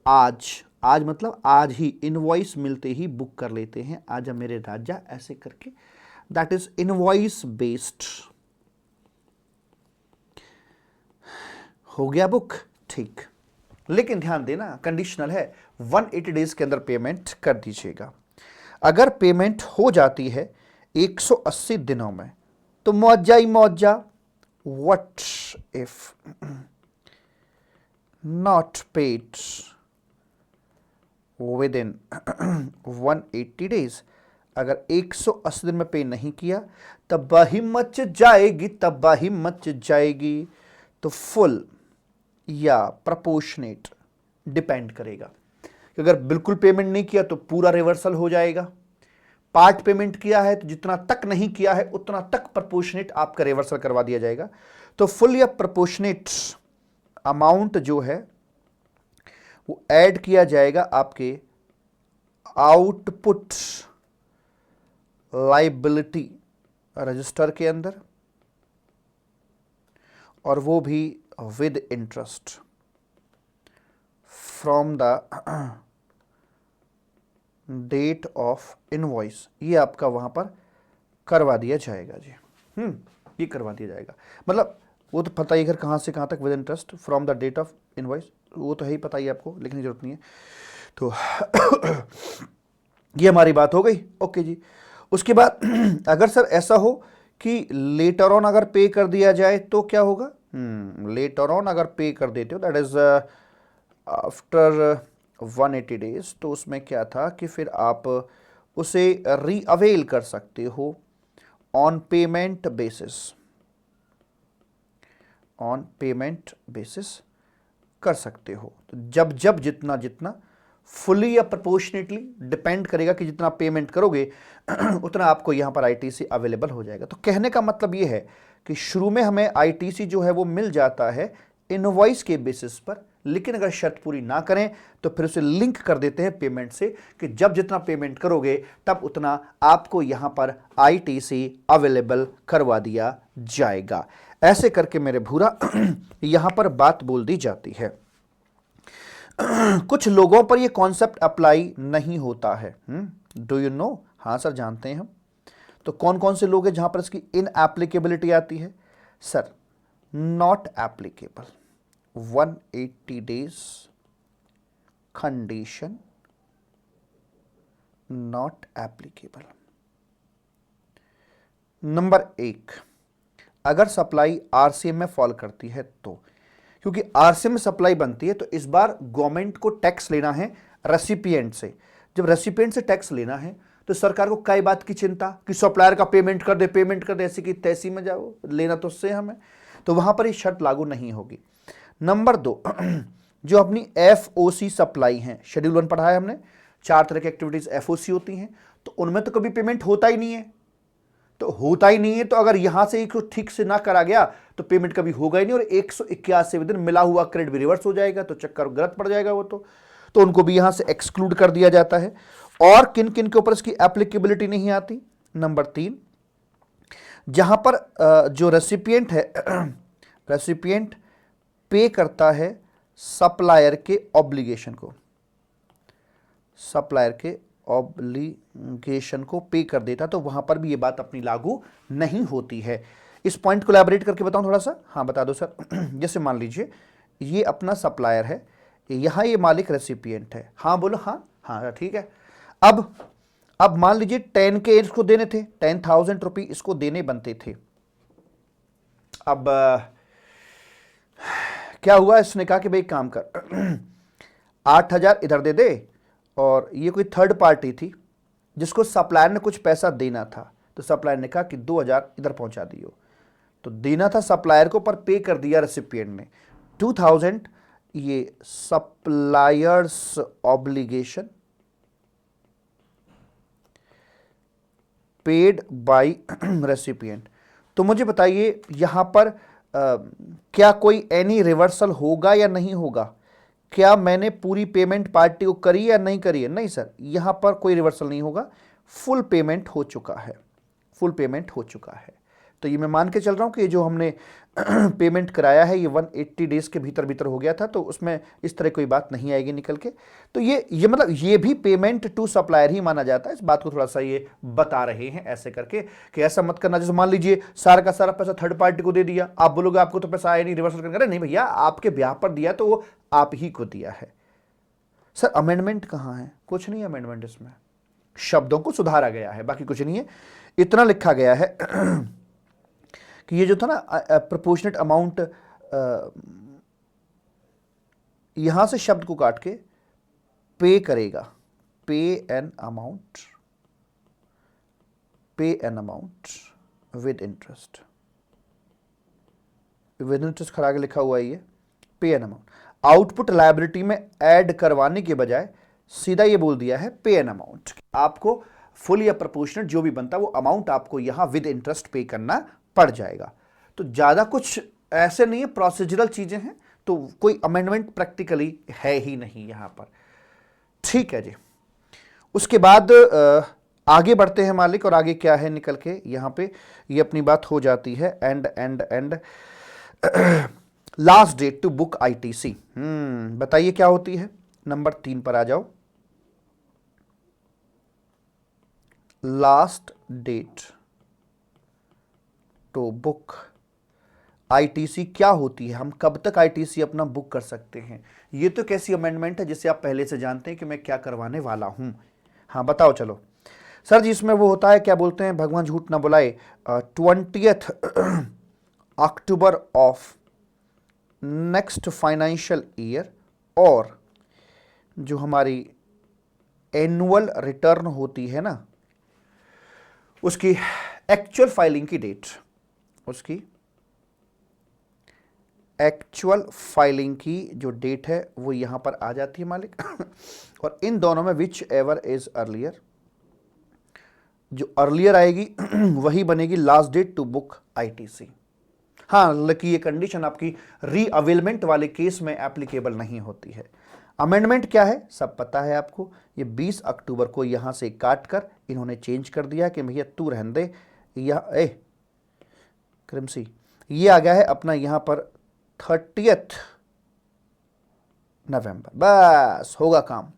आज मतलब आज ही, इनवॉइस मिलते ही बुक कर लेते हैं, आजा मेरे राजा ऐसे करके, दैट इज इनवॉइस बेस्ड। हो गया बुक, ठीक। लेकिन ध्यान देना कंडीशनल है, 180 डेज के अंदर पेमेंट कर दीजिएगा। अगर पेमेंट हो जाती है 180 दिनों में तो मौजा ही मौजा। What if not paid with in 180 days, अगर 180 दिन में पे नहीं किया तबाही मच जाएगी, तबाही मच जाएगी। तो फुल या प्रपोर्शनेट डिपेंड करेगा कि अगर बिल्कुल पेमेंट नहीं किया तो पूरा रिवर्सल हो जाएगा, पार्ट पेमेंट किया है तो जितना तक नहीं किया है उतना तक प्रपोर्शनेट आपका रिवर्सल करवा दिया जाएगा। तो फुल या प्रपोर्शनेट अमाउंट जो है वो ऐड किया जाएगा आपके आउटपुट लायबिलिटी रजिस्टर के अंदर, और वो भी with interest from the date of invoice. ये आपका वहां पर करवा दिया जाएगा जी। ये करवा दिया जाएगा, मतलब वो तो पता ही, अगर कहाँ से कहाँ तक with interest from the date of invoice, वो तो है ही पता ही आपको, लिखने की जरूरत नहीं है। तो ये हमारी बात हो गई, ओके जी। उसके बाद अगर सर ऐसा हो कि लेटर ऑन अगर पे कर दिया जाए तो क्या होगा? लेटर ऑन अगर पे कर देते हो, दैट इज आफ्टर 180 डेज, तो उसमें क्या था कि फिर आप उसे रीअवेल कर सकते हो on payment basis, on payment basis कर सकते हो। तो जब जब जितना जितना फुली या प्रोपोर्शनेटली डिपेंड करेगा कि जितना पेमेंट करोगे उतना आपको यहां पर आईटीसी अवेलेबल हो जाएगा। तो कहने का मतलब ये है कि शुरू में हमें आईटीसी जो है वो मिल जाता है इनवॉइस के बेसिस पर, लेकिन अगर शर्त पूरी ना करें तो फिर उसे लिंक कर देते हैं पेमेंट से कि जब जितना पेमेंट करोगे तब उतना आपको यहां पर आईटीसी अवेलेबल करवा दिया जाएगा। ऐसे करके मेरे भूरा यहां पर बात बोल दी जाती है। कुछ लोगों पर यह कॉन्सेप्ट अप्लाई नहीं होता है। Do you know? हाँ सर जानते हैं हम। तो कौन कौन से लोग हैं जहां पर इसकी इन एप्लीकेबिलिटी आती है? Sir not applicable, 180 days condition not applicable. Number 1, अगर सप्लाई आरसीएम में फॉल करती है तो, क्योंकि आरसीएम में सप्लाई बनती है तो इस बार गवर्नमेंट को टैक्स लेना है रेसिपिएंट से। जब रेसिपिएंट से टैक्स लेना है तो सरकार को कई बात की चिंता कि सप्लायर का पेमेंट कर दे, ऐसी की तैसी में जाओ, लेना तो उससे हमें, तो वहां पर ये शर्त लागू नहीं होगी। नंबर 2, जो अपनी एफओसी सप्लाई है, शेड्यूल 1 पढ़ा है हमने, 4 तरह की एक्टिविटीज एफओसी होती हैं, तो उनमें तो कभी पेमेंट होता ही नहीं है। तो होता ही नहीं है तो अगर यहां से एक ठीक से ना करा गया तो पेमेंट कभी होगा ही नहीं, और 181 दिन मिला हुआ क्रेडिट भी रिवर्स हो जाएगा, तो चक्कर गलत पड़ जाएगा वो तो उनको भी यहां से एक्सक्लूड कर दिया जाता है। और किन किन के ऊपर इसकी एप्लीकेबिलिटी नहीं आती? नंबर 3, जहां पर जो रेसिपिएंट है, रेसिपिएंट पे करता है सप्लायर के ऑब्लिगेशन को, सप्लायर के ऑब्लिगेशन को पे कर देता, तो वहां पर भी ये बात अपनी लागू नहीं होती है। इस पॉइंट को एलैबोरेट करके बताऊं थोड़ा सा? हाँ बता दो सर। जैसे मान लीजिए ये अपना सप्लायर है, यहां ये मालिक रेसिपिएंट है। हाँ बोलो। हाँ हाँ ठीक है। अब मान लीजिए 10 के इसको देने थे, 10,000 रुपये इसको देने बनते थे। अब क्या हुआ, इसने कहा कि भाई काम कर 8,000 इधर दे दे और ये कोई थर्ड पार्टी थी जिसको सप्लायर ने कुछ पैसा देना था, तो सप्लायर ने कहा कि 2000 इधर पहुंचा दियो, तो देना था सप्लायर को पर पे कर दिया रेसिपिएंट ने 2000, ये suppliers obligation paid by recipient. तो मुझे बताइए यहां पर क्या कोई एनी रिवर्सल होगा या नहीं होगा? क्या मैंने पूरी पेमेंट पार्टी को करी या नहीं करी है? नहीं सर, यहां पर कोई रिवर्सल नहीं होगा, फुल पेमेंट हो चुका है, फुल पेमेंट हो चुका है। तो ये मैं मान के चल रहा हूं कि जो हमने पेमेंट कराया है ये 180 डेज के भीतर भीतर हो गया था, तो उसमें इस तरह कोई बात नहीं आएगी निकल के। तो ये मतलब ये भी पेमेंट टू सप्लायर ही माना जाता है। इस बात को थोड़ा सा ये बता रहे हैं ऐसे करके कि ऐसा मत करना जैसे मान लीजिए सारा का सारा पैसा थर्ड पार्टी को दे दिया, आप बोलोगे आपको तो पैसा आया नहीं, रिवर्सल करना। नहीं भैया, आपके ब्याह पर दिया तो वो आप ही को दिया है। सर अमेंडमेंट कहां है? कुछ नहीं अमेंडमेंट, इसमें शब्दों को सुधारा गया है, बाकी कुछ नहीं है। इतना लिखा गया है कि ये जो था ना प्रोपोर्शनेट अमाउंट, यहां से शब्द को काट के पे करेगा, पे एन अमाउंट विद इंटरेस्ट, खड़ा के लिखा हुआ है ये पे एन अमाउंट। आउटपुट लायबिलिटी में ऐड करवाने के बजाय सीधा ये बोल दिया है पे एन अमाउंट। आपको फुल या प्रोपोर्शनेट जो भी बनता है वो अमाउंट आपको यहां विद इंटरेस्ट पे करना पड़ जाएगा। तो ज्यादा कुछ ऐसे नहीं है, प्रोसीजरल चीजें हैं, तो कोई अमेंडमेंट प्रैक्टिकली है ही नहीं यहां पर। ठीक है जी। उसके बाद आगे बढ़ते हैं मालिक, और आगे क्या है निकल के यहां पे ये अपनी बात हो जाती है and last date to book ITC. बताइए क्या होती है? नंबर 3 पर आ जाओ। Last date to book ITC क्या होती है? हम कब तक आईटीसी अपना बुक कर सकते हैं? ये तो कैसी अमेंडमेंट है जिसे आप पहले से जानते हैं कि मैं क्या करवाने वाला हूं। हाँ बताओ चलो। सर जी इसमें वो होता है, क्या बोलते हैं, भगवान झूठ ना बुलाए, 20 अक्टूबर ऑफ नेक्स्ट फाइनेंशियल ईयर, और जो हमारी एनुअल रिटर्न होती है ना, उसकी एक्चुअल फाइलिंग की डेट, उसकी एक्चुअल फाइलिंग की जो डेट है वो यहां पर आ जाती है मालिक। और इन दोनों में विच एवर इज अर्लियर, जो अर्लियर आएगी वही बनेगी last date to book ITC. हाँ, लेकिन ये कंडीशन आपकी रीअवेलमेंट वाले केस में एप्लीकेबल नहीं होती है। अमेंडमेंट क्या है सब पता है आपको। ये 20 अक्टूबर को यहां से काट कर इन्होंने चेंज कर दिया कि भैया तू रहने दे, या क्रिमसी ये आ गया है अपना यहां पर 30 नवंबर, बस होगा काम।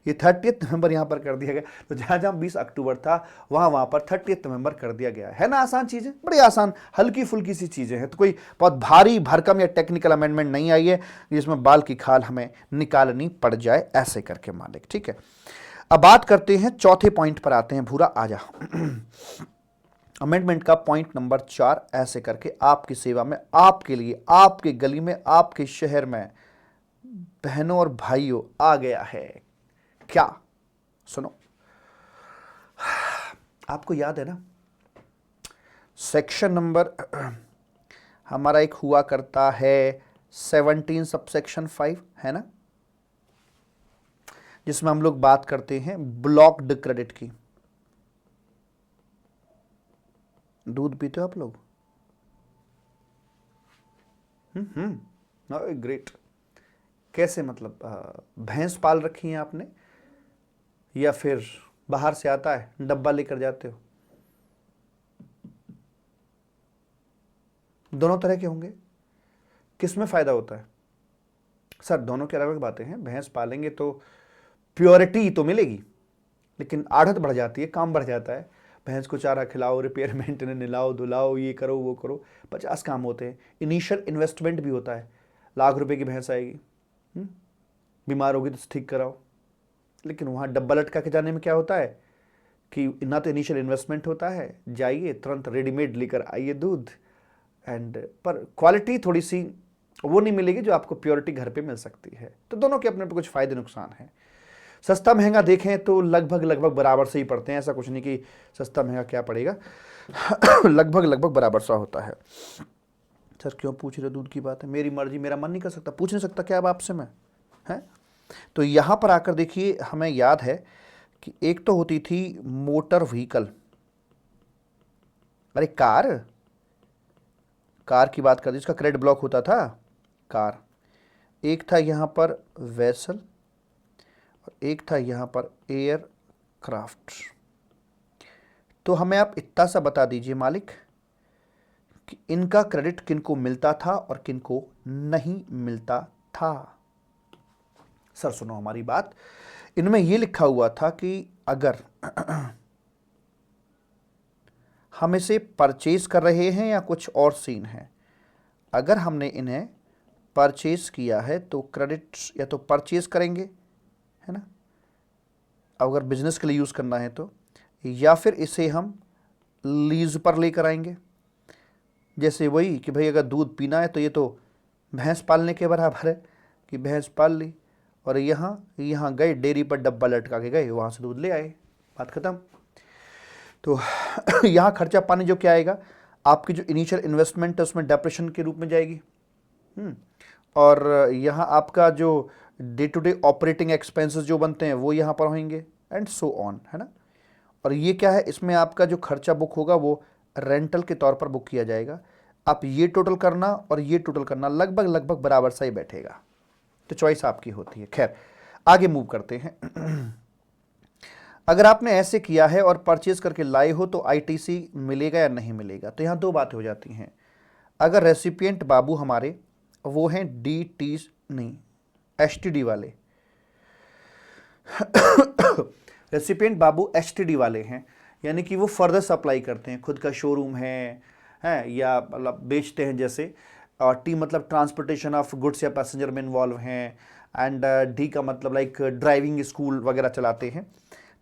ये 30 नवंबर यहां पर कर दिया गया, तो जहां जहां 20 अक्टूबर था वहां पर 30 नवंबर कर दिया गया है ना। आसान चीजें, बड़ी आसान हल्की फुल्की सी चीजें हैं, तो कोई बहुत भारी भरकम या टेक्निकल अमेंडमेंट नहीं आई है जिसमें बाल की खाल हमें निकालनी पड़ जाए ऐसे करके मालिक। ठीक है, अब बात करते हैं चौथे पॉइंट पर आते हैं। भूरा आजा। अमेंडमेंट का पॉइंट नंबर 4 ऐसे करके आपकी सेवा में, आपके लिए, आपके गली में, आपके शहर में बहनों और भाइयों आ गया है। क्या? सुनो, आपको याद है ना सेक्शन नंबर हमारा एक हुआ करता है 17 सबसेक्शन 5 है ना, जिसमें हम लोग बात करते हैं ब्लॉक्ड क्रेडिट की। दूध पीते हो आप लोग? ग्रेट। कैसे, मतलब भैंस पाल रखी है आपने या फिर बाहर से आता है डब्बा लेकर जाते हो? दोनों तरह के होंगे, किसमें फायदा होता है? सर दोनों की अलग अलग बातें हैं। भैंस पालेंगे तो प्योरिटी तो मिलेगी, लेकिन आढ़त बढ़ जाती है, काम बढ़ जाता है। भैंस को चारा खिलाओ, रिपेयर मेंटेनेंस, नहलाओ धुलाओ, ये करो वो करो, 50 काम होते हैं। इनिशियल इन्वेस्टमेंट भी होता है, लाख रुपए की भैंस आएगी, बीमार होगी तो ठीक कराओ। लेकिन वहाँ डब्बा लटका के जाने में क्या होता है कि ना तो इनिशियल इन्वेस्टमेंट होता है, जाइए तुरंत रेडीमेड लेकर आइए दूध, एंड पर क्वालिटी थोड़ी सी वो नहीं मिलेगी जो आपको प्योरिटी घर पे मिल सकती है। तो दोनों के अपने पे कुछ फायदे नुकसान हैं। सस्ता महंगा देखें तो लगभग लगभग बराबर से ही पड़ते हैं, ऐसा कुछ नहीं कि सस्ता महंगा क्या पड़ेगा, लगभग लगभग बराबर सा होता है। सर क्यों पूछ रहे हो, दूध की बात है, मेरी मर्जी, मेरा मन नहीं कर सकता, पूछ नहीं सकता क्या अब आपसे मैं, है। तो यहां पर आकर देखिए, हमें याद है कि एक तो होती थी मोटर व्हीकल, अरे कार की बात कर दी, इसका क्रेडिट ब्लॉक होता था कार। एक था यहां पर वेसल और एक था यहां पर एयरक्राफ्ट। तो हमें आप इतना सा बता दीजिए मालिक कि इनका क्रेडिट किनको मिलता था और किनको नहीं मिलता था। सर सुनो हमारी बात, इनमें यह लिखा हुआ था कि अगर हम इसे परचेज कर रहे हैं या कुछ और सीन है, अगर हमने इन्हें परचेज किया है तो क्रेडिट या तो परचेज करेंगे, है ना, अगर बिजनेस के लिए यूज़ करना है तो, या फिर इसे हम लीज पर लेकर आएंगे। जैसे वही कि भाई अगर दूध पीना है तो ये तो भैंस पालने के बराबर है कि भैंस पाल ली और यहाँ गए डेयरी पर डब्बा लटका के गए, वहाँ से दूध ले आए, बात खत्म। तो यहाँ खर्चा पानी जो क्या आएगा, आपकी जो इनिशियल इन्वेस्टमेंट है उसमें डेप्रेशन के रूप में जाएगी। और यहाँ आपका जो day to day operating expenses जो बनते हैं वो यहाँ पर होंगे एंड सो ऑन, है ना। और ये क्या है, इसमें आपका जो खर्चा बुक होगा वो रेंटल के तौर पर बुक किया जाएगा। आप ये टोटल करना और ये टोटल करना लगभग लगभग बराबर सा ही बैठेगा, तो चॉइस आपकी होती है। खैर आगे मूव करते हैं। अगर आपने ऐसे किया है और परचेज करके लाए हो तो आईटीसी मिलेगा या नहीं मिलेगा, तो यहाँ दो बातें हो जाती हैं। अगर रेसिपिएंट बाबू हमारे वो हैं एसटीडी वाले, रेसिपिएंट बाबू एसटीडी वाले हैं, यानी कि वो फर्दर सप्लाई करते हैं, खुद का शोरूम है या मतलब बेचते हैं जैसे, और टी मतलब ट्रांसपोर्टेशन ऑफ गुड्स या पैसेंजर में इन्वॉल्व हैं, एंड डी का मतलब लाइक ड्राइविंग स्कूल वगैरह चलाते हैं।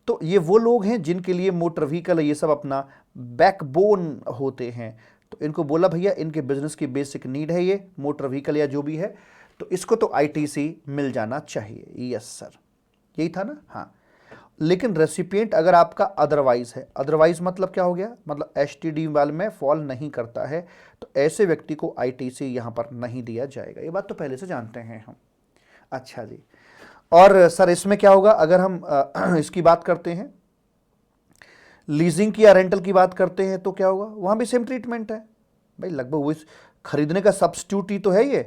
तो ये वो लोग हैं जिनके लिए मोटर व्हीकल ये सब अपना बैकबोन होते हैं। तो इनको बोला भैया इनके बिजनेस की बेसिक नीड है ये मोटर व्हीकल या जो भी है, तो इसको तो आईटीसी मिल जाना चाहिए। यस सर, यही था ना, हाँ। लेकिन रेसिपिएंट अगर आपका अदरवाइज है, अदरवाइज मतलब क्या हो गया, मतलब एसटीडी वाले में फॉल नहीं करता है, तो ऐसे व्यक्ति को आईटीसी यहां पर नहीं दिया जाएगा। ये बात तो पहले से जानते हैं हम। अच्छा जी, और सर इसमें क्या होगा, अगर हम इसकी बात करते हैं, लीजिंग की या रेंटल की बात करते हैं, तो क्या होगा, वहां भी सेम ट्रीटमेंट है भाई, लगभग वही खरीदने का सब्स्टिट्यूट ही तो है ये।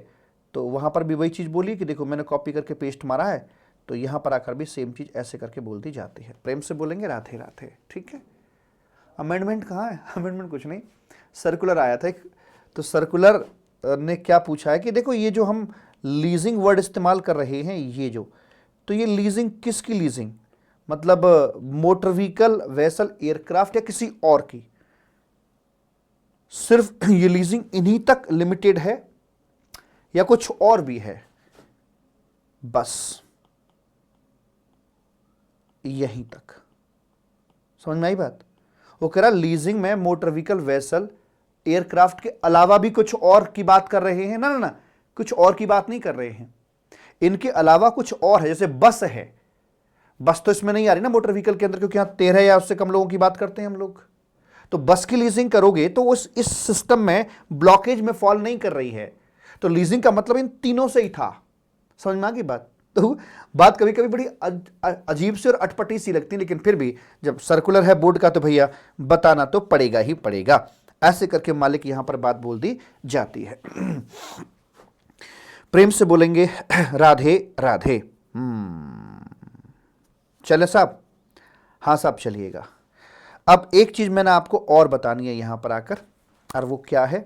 तो वहां पर भी वही चीज बोली कि देखो मैंने कॉपी करके पेस्ट मारा है, तो यहां पर आकर भी सेम चीज ऐसे करके बोल दी जाती है। प्रेम से बोलेंगे राधे राधे, ठीक है। अमेंडमेंट कहाँ है, अमेंडमेंट कुछ नहीं, सर्कुलर आया था एक, तो सर्कुलर ने क्या पूछा है कि देखो ये जो हम लीजिंग वर्ड इस्तेमाल कर रहे हैं, ये जो, तो ये लीजिंग किसकी लीजिंग, मतलब मोटर व्हीकल, वेसल, एयरक्राफ्ट या किसी और की, सिर्फ ये लीजिंग इन्हीं तक लिमिटेड है या कुछ और भी है, बस यहीं तक। समझ में आई बात। वो कह रहा लीजिंग में मोटर व्हीकल, वेसल, एयरक्राफ्ट के अलावा भी कुछ और की बात कर रहे हैं, ना ना ना, कुछ और की बात नहीं कर रहे हैं, इनके अलावा कुछ और है। जैसे बस है, बस तो इसमें नहीं आ रही ना मोटर व्हीकल के अंदर, क्योंकि यहां 13 या उससे कम लोगों की बात करते हैं हम लोग। तो बस की लीजिंग करोगे तो इस सिस्टम में ब्लॉकेज में फॉल नहीं कर रही है। तो लीजिंग का मतलब इन तीनों से ही था। समझ में आ गई बात। तो बात कभी कभी बड़ी अजीब सी और अटपटी सी लगती है, लेकिन फिर भी जब सर्कुलर है बोर्ड का तो भैया बताना तो पड़ेगा ही पड़ेगा। ऐसे करके मालिक यहां पर बात बोल दी जाती है। प्रेम से बोलेंगे राधे राधे। चले साहब, हाँ साहब चलिएगा। अब एक चीज मैंने आपको और बतानी है यहां पर आकर, और वो क्या है,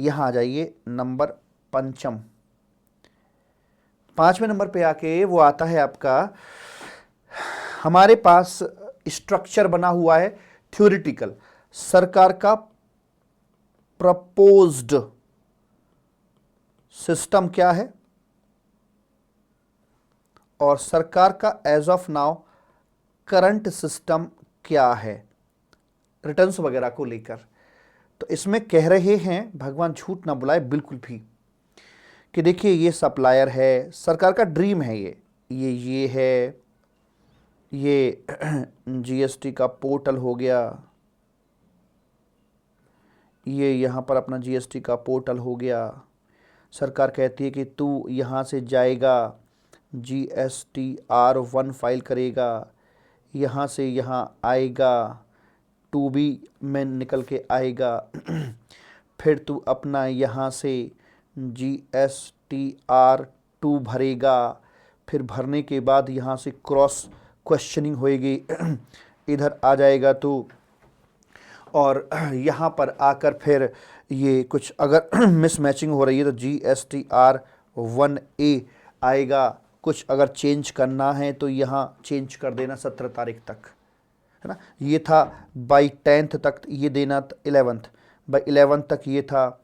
यहां आ जाइए नंबर 5, 5वें नंबर पे आके वो आता है आपका, हमारे पास स्ट्रक्चर बना हुआ है थ्योरेटिकल, सरकार का प्रपोज्ड सिस्टम क्या है और सरकार का as of now current system क्या है रिटर्न्स वगैरह को लेकर। तो इसमें कह रहे हैं, भगवान झूठ ना बुलाए बिल्कुल भी, कि देखिए ये सप्लायर है, सरकार का ड्रीम है ये है, ये जीएसटी का पोर्टल हो गया, ये यहाँ पर अपना जीएसटी का पोर्टल हो गया। सरकार कहती है कि तू यहाँ से जाएगा, GSTR1 फाइल करेगा, यहाँ से यहाँ आएगा, 2B में निकल के आएगा, फिर तू अपना यहाँ से GSTR2 भरेगा, फिर भरने के बाद यहाँ से क्रॉस क्वेश्चनिंग होएगी, इधर आ जाएगा तू, और यहाँ पर आकर फिर ये कुछ अगर मिसमैचिंग हो रही है तो GSTR1A आएगा, कुछ अगर चेंज करना है तो यहाँ चेंज कर देना 17 तारीख तक, है ना। ये था बाई 10th तक ये देना, 11th बाई 11th तक ये था,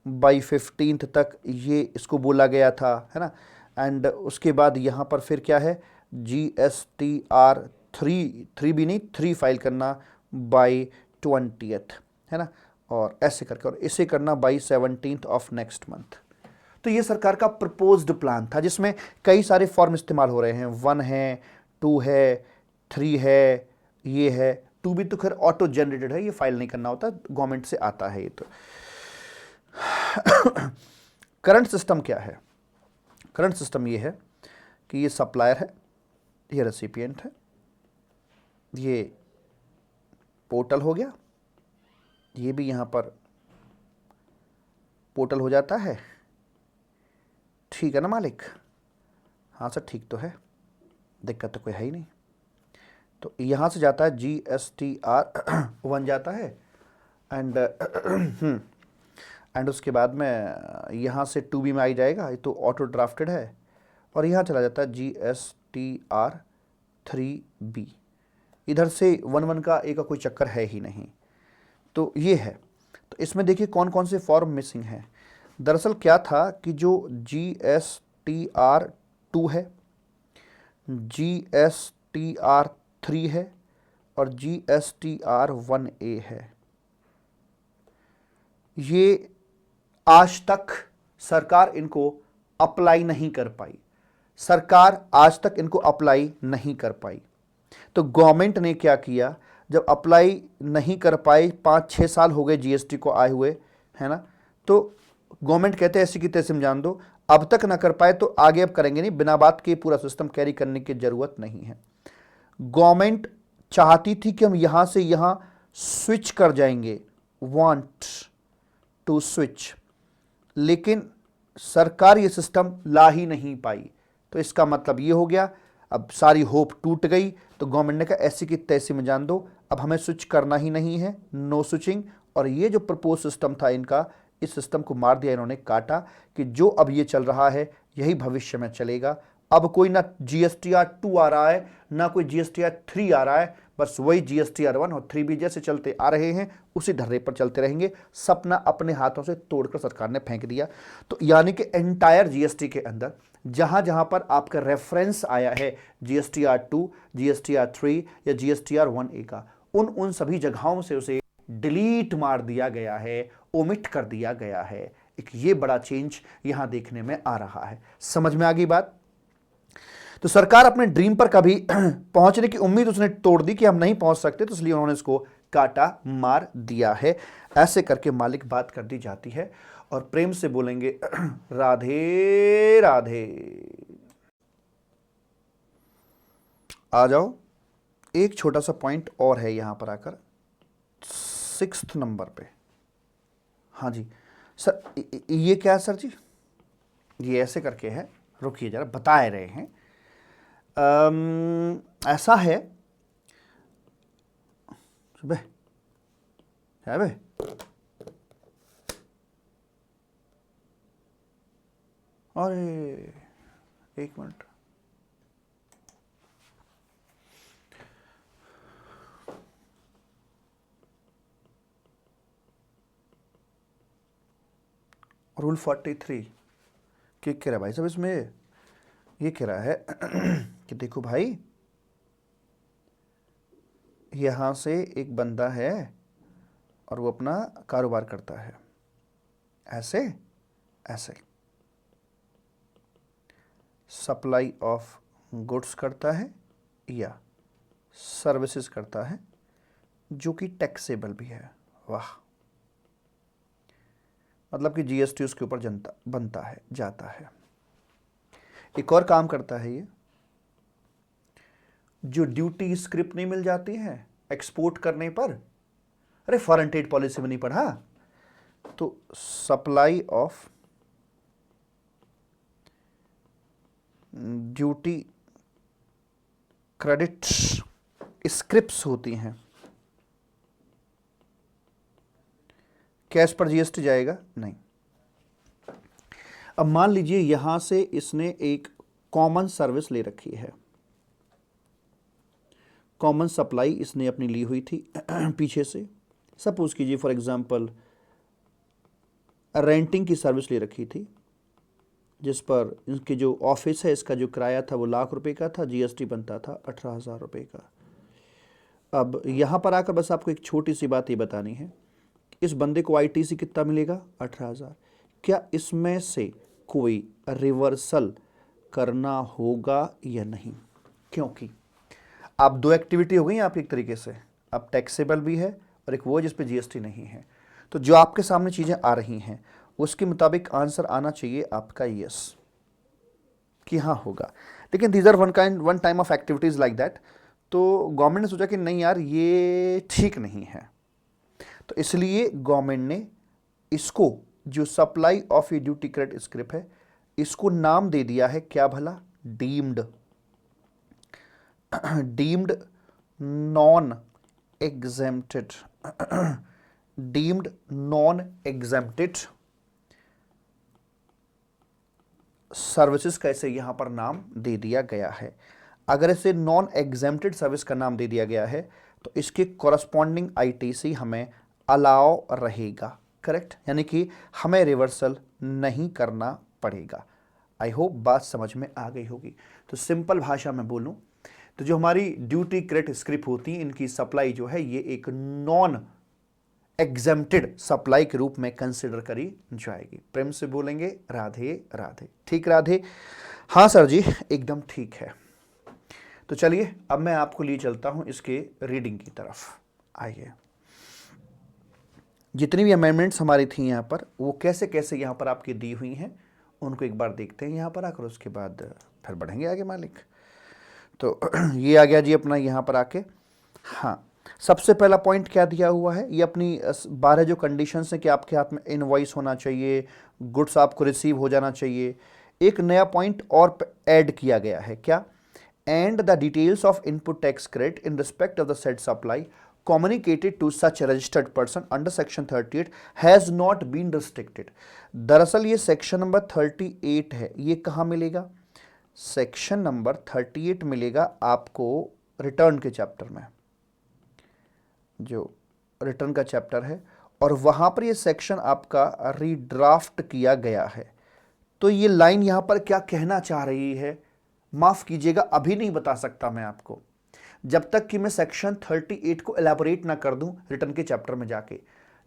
बाई 15th तक ये इसको बोला गया था, है ना। एंड उसके बाद यहाँ पर फिर क्या है, GSTR3 भी नहीं 3 फाइल करना बाई 20th, है ना, और ऐसे करके, और इसे करना by 17th of next month. तो ये सरकार का प्रपोज्ड प्लान था जिसमें कई सारे फॉर्म इस्तेमाल हो रहे हैं, 1 है, 2 है, 3 है, ये है, 2 भी तो खैर ऑटो जनरेटेड है, ये फाइल नहीं करना होता, गवर्नमेंट से आता है ये तो। करंट सिस्टम क्या है? करंट सिस्टम ये है कि ये सप्लायर है, ये रेसिपिएंट है, ये पोर्टल हो गया, ये भी यहाँ पर पोर्टल हो जाता है, ठीक है ना मालिक? हाँ सर ठीक तो है, दिक्कत तो कोई है ही नहीं। तो यहाँ से जाता है GSTR1 जाता है, एंड उसके बाद में यहाँ से 2B में आई जाएगा, ये तो ऑटो ड्राफ्टेड है, और यहाँ चला जाता है GSTR3B। इधर से 1 का ए का कोई चक्कर है ही नहीं, तो ये है। तो इसमें देखिए कौन कौन से फॉर्म मिसिंग हैं। दरअसल क्या था कि जो GSTR2 है, GSTR3 है और GSTR1A है, ये आज तक सरकार इनको अप्लाई नहीं कर पाई, सरकार आज तक इनको अप्लाई नहीं कर पाई। तो गवर्नमेंट ने क्या किया, जब अप्लाई नहीं कर पाए, 5-6 साल हो गए जीएसटी को आए हुए, है ना, तो गवर्नमेंट कहते हैं ऐसी की तैसी जान दो, अब तक ना कर पाए तो आगे अब करेंगे नहीं, बिना बात के पूरा सिस्टम कैरी करने की जरूरत नहीं है। गवर्नमेंट चाहती थी कि हम यहां से यहां स्विच कर जाएंगे, वांट टू स्विच, लेकिन सरकार ये सिस्टम ला ही नहीं पाई। तो इसका मतलब ये हो गया, अब सारी होप टूट गई। तो गवर्नमेंट ने कहा ऐसी की तैसी में जान दो, अब हमें स्विच करना ही नहीं है, नो स्विचिंग। और ये जो प्रपोज सिस्टम था इनका, इस सिस्टम को मार दिया इन्होंने, काटा, कि जो अब ये चल रहा है यही भविष्य में चलेगा। अब कोई ना GSTR2 आ रहा है, ना कोई GSTR3 आ रहा है, बस वही GSTR1 और 3B जैसे चलते आ रहे हैं उसी ढर्रे पर चलते रहेंगे। सपना अपने हाथों से तोड़कर सरकार ने फेंक दिया। तो यानी कि एंटायर जीएसटी के अंदर जहां जहां पर आपका रेफरेंस आया है GSTR2, GSTR3 या GSTR1A का, उन सभी जगहों से उसे डिलीट मार दिया गया है, ओमिट कर दिया गया है। एक ये बड़ा चेंज यहां देखने में आ रहा है। समझ में आ गई बात? तो सरकार अपने ड्रीम पर कभी पहुंचने की उम्मीद उसने तोड़ दी कि हम नहीं पहुंच सकते, तो इसलिए उन्होंने इसको काटा, मार दिया है। ऐसे करके मालिक बात कर दी जाती है और प्रेम से बोलेंगे राधे राधे। आ जाओ, एक छोटा सा पॉइंट और है यहां पर आकर, 6th नंबर पे। हाँ जी सर, ये क्या है सर जी? ये ऐसे करके है, रुकिए जरा, बता रहे हैं। ऐसा है, बे है बे, अरे एक मिनट, रूल 43 क्या कह रहा है भाई साहब इसमें? ये कह रहा है कि देखो भाई, यहां से एक बंदा है और वो अपना कारोबार करता है, ऐसे ऐसे सप्लाई ऑफ गुड्स करता है या सर्विसेज करता है जो कि टैक्सेबल भी है। वाह, मतलब कि जीएसटी उसके ऊपर बनता है, जाता है। एक और काम करता है ये, जो ड्यूटी स्क्रिप्ट नहीं मिल जाती है एक्सपोर्ट करने पर, अरे फॉरेन ट्रेड पॉलिसी में नहीं पढ़ा, तो supply of duty credit scripts होती हैं, कैश पर जीएसटी जाएगा नहीं। अब मान लीजिए यहां से इसने एक कॉमन सर्विस ले रखी है, कॉमन सप्लाई इसने अपनी ली हुई थी पीछे से। सपोज कीजिए फॉर एग्जांपल रेंटिंग की सर्विस ले रखी थी, जिस पर इनके जो ऑफिस है इसका जो किराया था वो ₹1,00,000 का था, जीएसटी बनता था ₹18,000 का। अब यहाँ पर आकर बस आपको एक छोटी सी बात ये बतानी है, इस बंदे को आईटीसी कितना मिलेगा? 18,000। क्या इसमें से कोई रिवर्सल करना होगा या नहीं? क्योंकि आप दो एक्टिविटी हो गई आप एक तरीके से, अब टैक्सेबल भी है और एक वो जिस पे जीएसटी नहीं है। तो जो आपके सामने चीजें आ रही हैं उसके मुताबिक आंसर आना चाहिए आपका यस, कि हाँ होगा। लेकिन these are one time off activities like that. तो गवर्नमेंट ने सोचा कि नहीं यार ये ठीक नहीं है, तो इसलिए गवर्नमेंट ने इसको जो supply of a duty credit script है इसको नाम दे दिया है क्या भला? Deemed non exempted, deemed non exempted services का इसे यहां पर नाम दे दिया गया है। अगर इसे नॉन एग्जेम्प्टेड सर्विस का नाम दे दिया गया है तो इसके कॉरस्पॉन्डिंग आईटीसी हमें अलाउ रहेगा, करेक्ट, यानी कि हमें रिवर्सल नहीं करना पड़ेगा। आई होप बात समझ में आ गई होगी। तो सिंपल भाषा में बोलूं तो जो हमारी ड्यूटी क्रेडिट स्क्रिप्ट होती है इनकी सप्लाई जो है ये एक नॉन एग्जेम्प्टेड सप्लाई के रूप में कंसिडर करी जाएगी। प्रेम से बोलेंगे राधे राधे। ठीक राधे? हाँ सर जी एकदम ठीक है। तो चलिए अब मैं आपको लिए चलता हूं इसके रीडिंग की तरफ। आइए, जितनी भी अमेंडमेंट्स हमारी थी यहाँ पर वो कैसे कैसे यहाँ पर आपकी दी हुई हैं उनको एक बार देखते हैं यहाँ पर आकर, उसके बाद फिर बढ़ेंगे आगे मालिक। तो ये आ गया जी अपना यहाँ पर आके। हाँ, सबसे पहला पॉइंट क्या दिया हुआ है, ये अपनी 12 जो कंडीशंस हैं कि आपके हाथ में इनवॉइस होना चाहिए, गुड्स आपको रिसीव हो जाना चाहिए। एक नया पॉइंट और ऐड किया गया है क्या? And the details of input tax credit in respect of the said supply communicated to such a registered person under section 38 has not been restricted। दरअसल ये सेक्शन नंबर 38 है, ये कहाँ मिलेगा? सेक्शन नंबर 38 मिलेगा आपको रिटर्न के चैप्टर में, जो रिटर्न का चैप्टर है, और वहां पर ये सेक्शन आपका रीड्राफ्ट किया गया है। तो ये लाइन यहां पर क्या कहना चाह रही है, माफ कीजिएगा अभी नहीं बता सकता मैं आपको, जब तक कि मैं सेक्शन 38 को एलैबोरेट ना कर दूं रिटर्न के चैप्टर में जाके।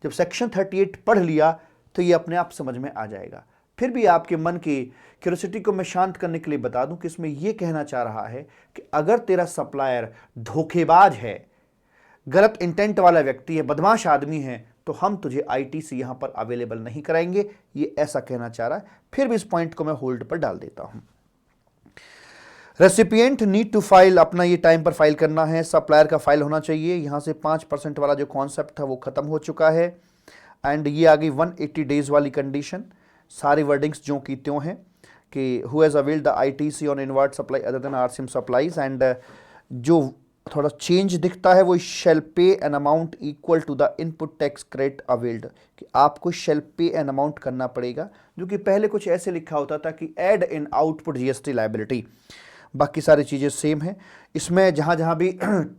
जब सेक्शन 38 पढ़ लिया तो ये अपने आप समझ में आ जाएगा। फिर भी आपके मन की क्यूरियोसिटी को मैं शांत करने के लिए बता दूं कि इसमें यह कहना चाह रहा है कि अगर तेरा सप्लायर धोखेबाज है, गलत इंटेंट वाला व्यक्ति है, बदमाश आदमी है, तो हम तुझे आईटीसी यहां पर अवेलेबल नहीं कराएंगे, ये ऐसा कहना चाह रहा है। फिर भी इस पॉइंट को मैं होल्ड पर डाल देता हूं। रेसिपिएंट नीड टू फाइल, अपना ये टाइम पर फाइल करना है, सप्लायर का फाइल होना चाहिए। यहां से 5% वाला जो कॉन्सेप्ट था वो खत्म हो चुका है। एंड ये आ गई 180 डेज वाली कंडीशन। सारी वर्डिंग्स जो की त्यों हैं कि who has availed the ITC on invert supply other than RCM supplies, and जो थोड़ा चेंज दिखता है वो shall pay an amount equal to the input tax credit availed, कि आपको शेल पे एन अमाउंट करना पड़ेगा, जो कि पहले कुछ ऐसे लिखा होता था कि एड इन आउटपुट जीएसटी लायबिलिटी। बाकी सारी चीज़ें सेम हैं। इसमें जहाँ जहाँ भी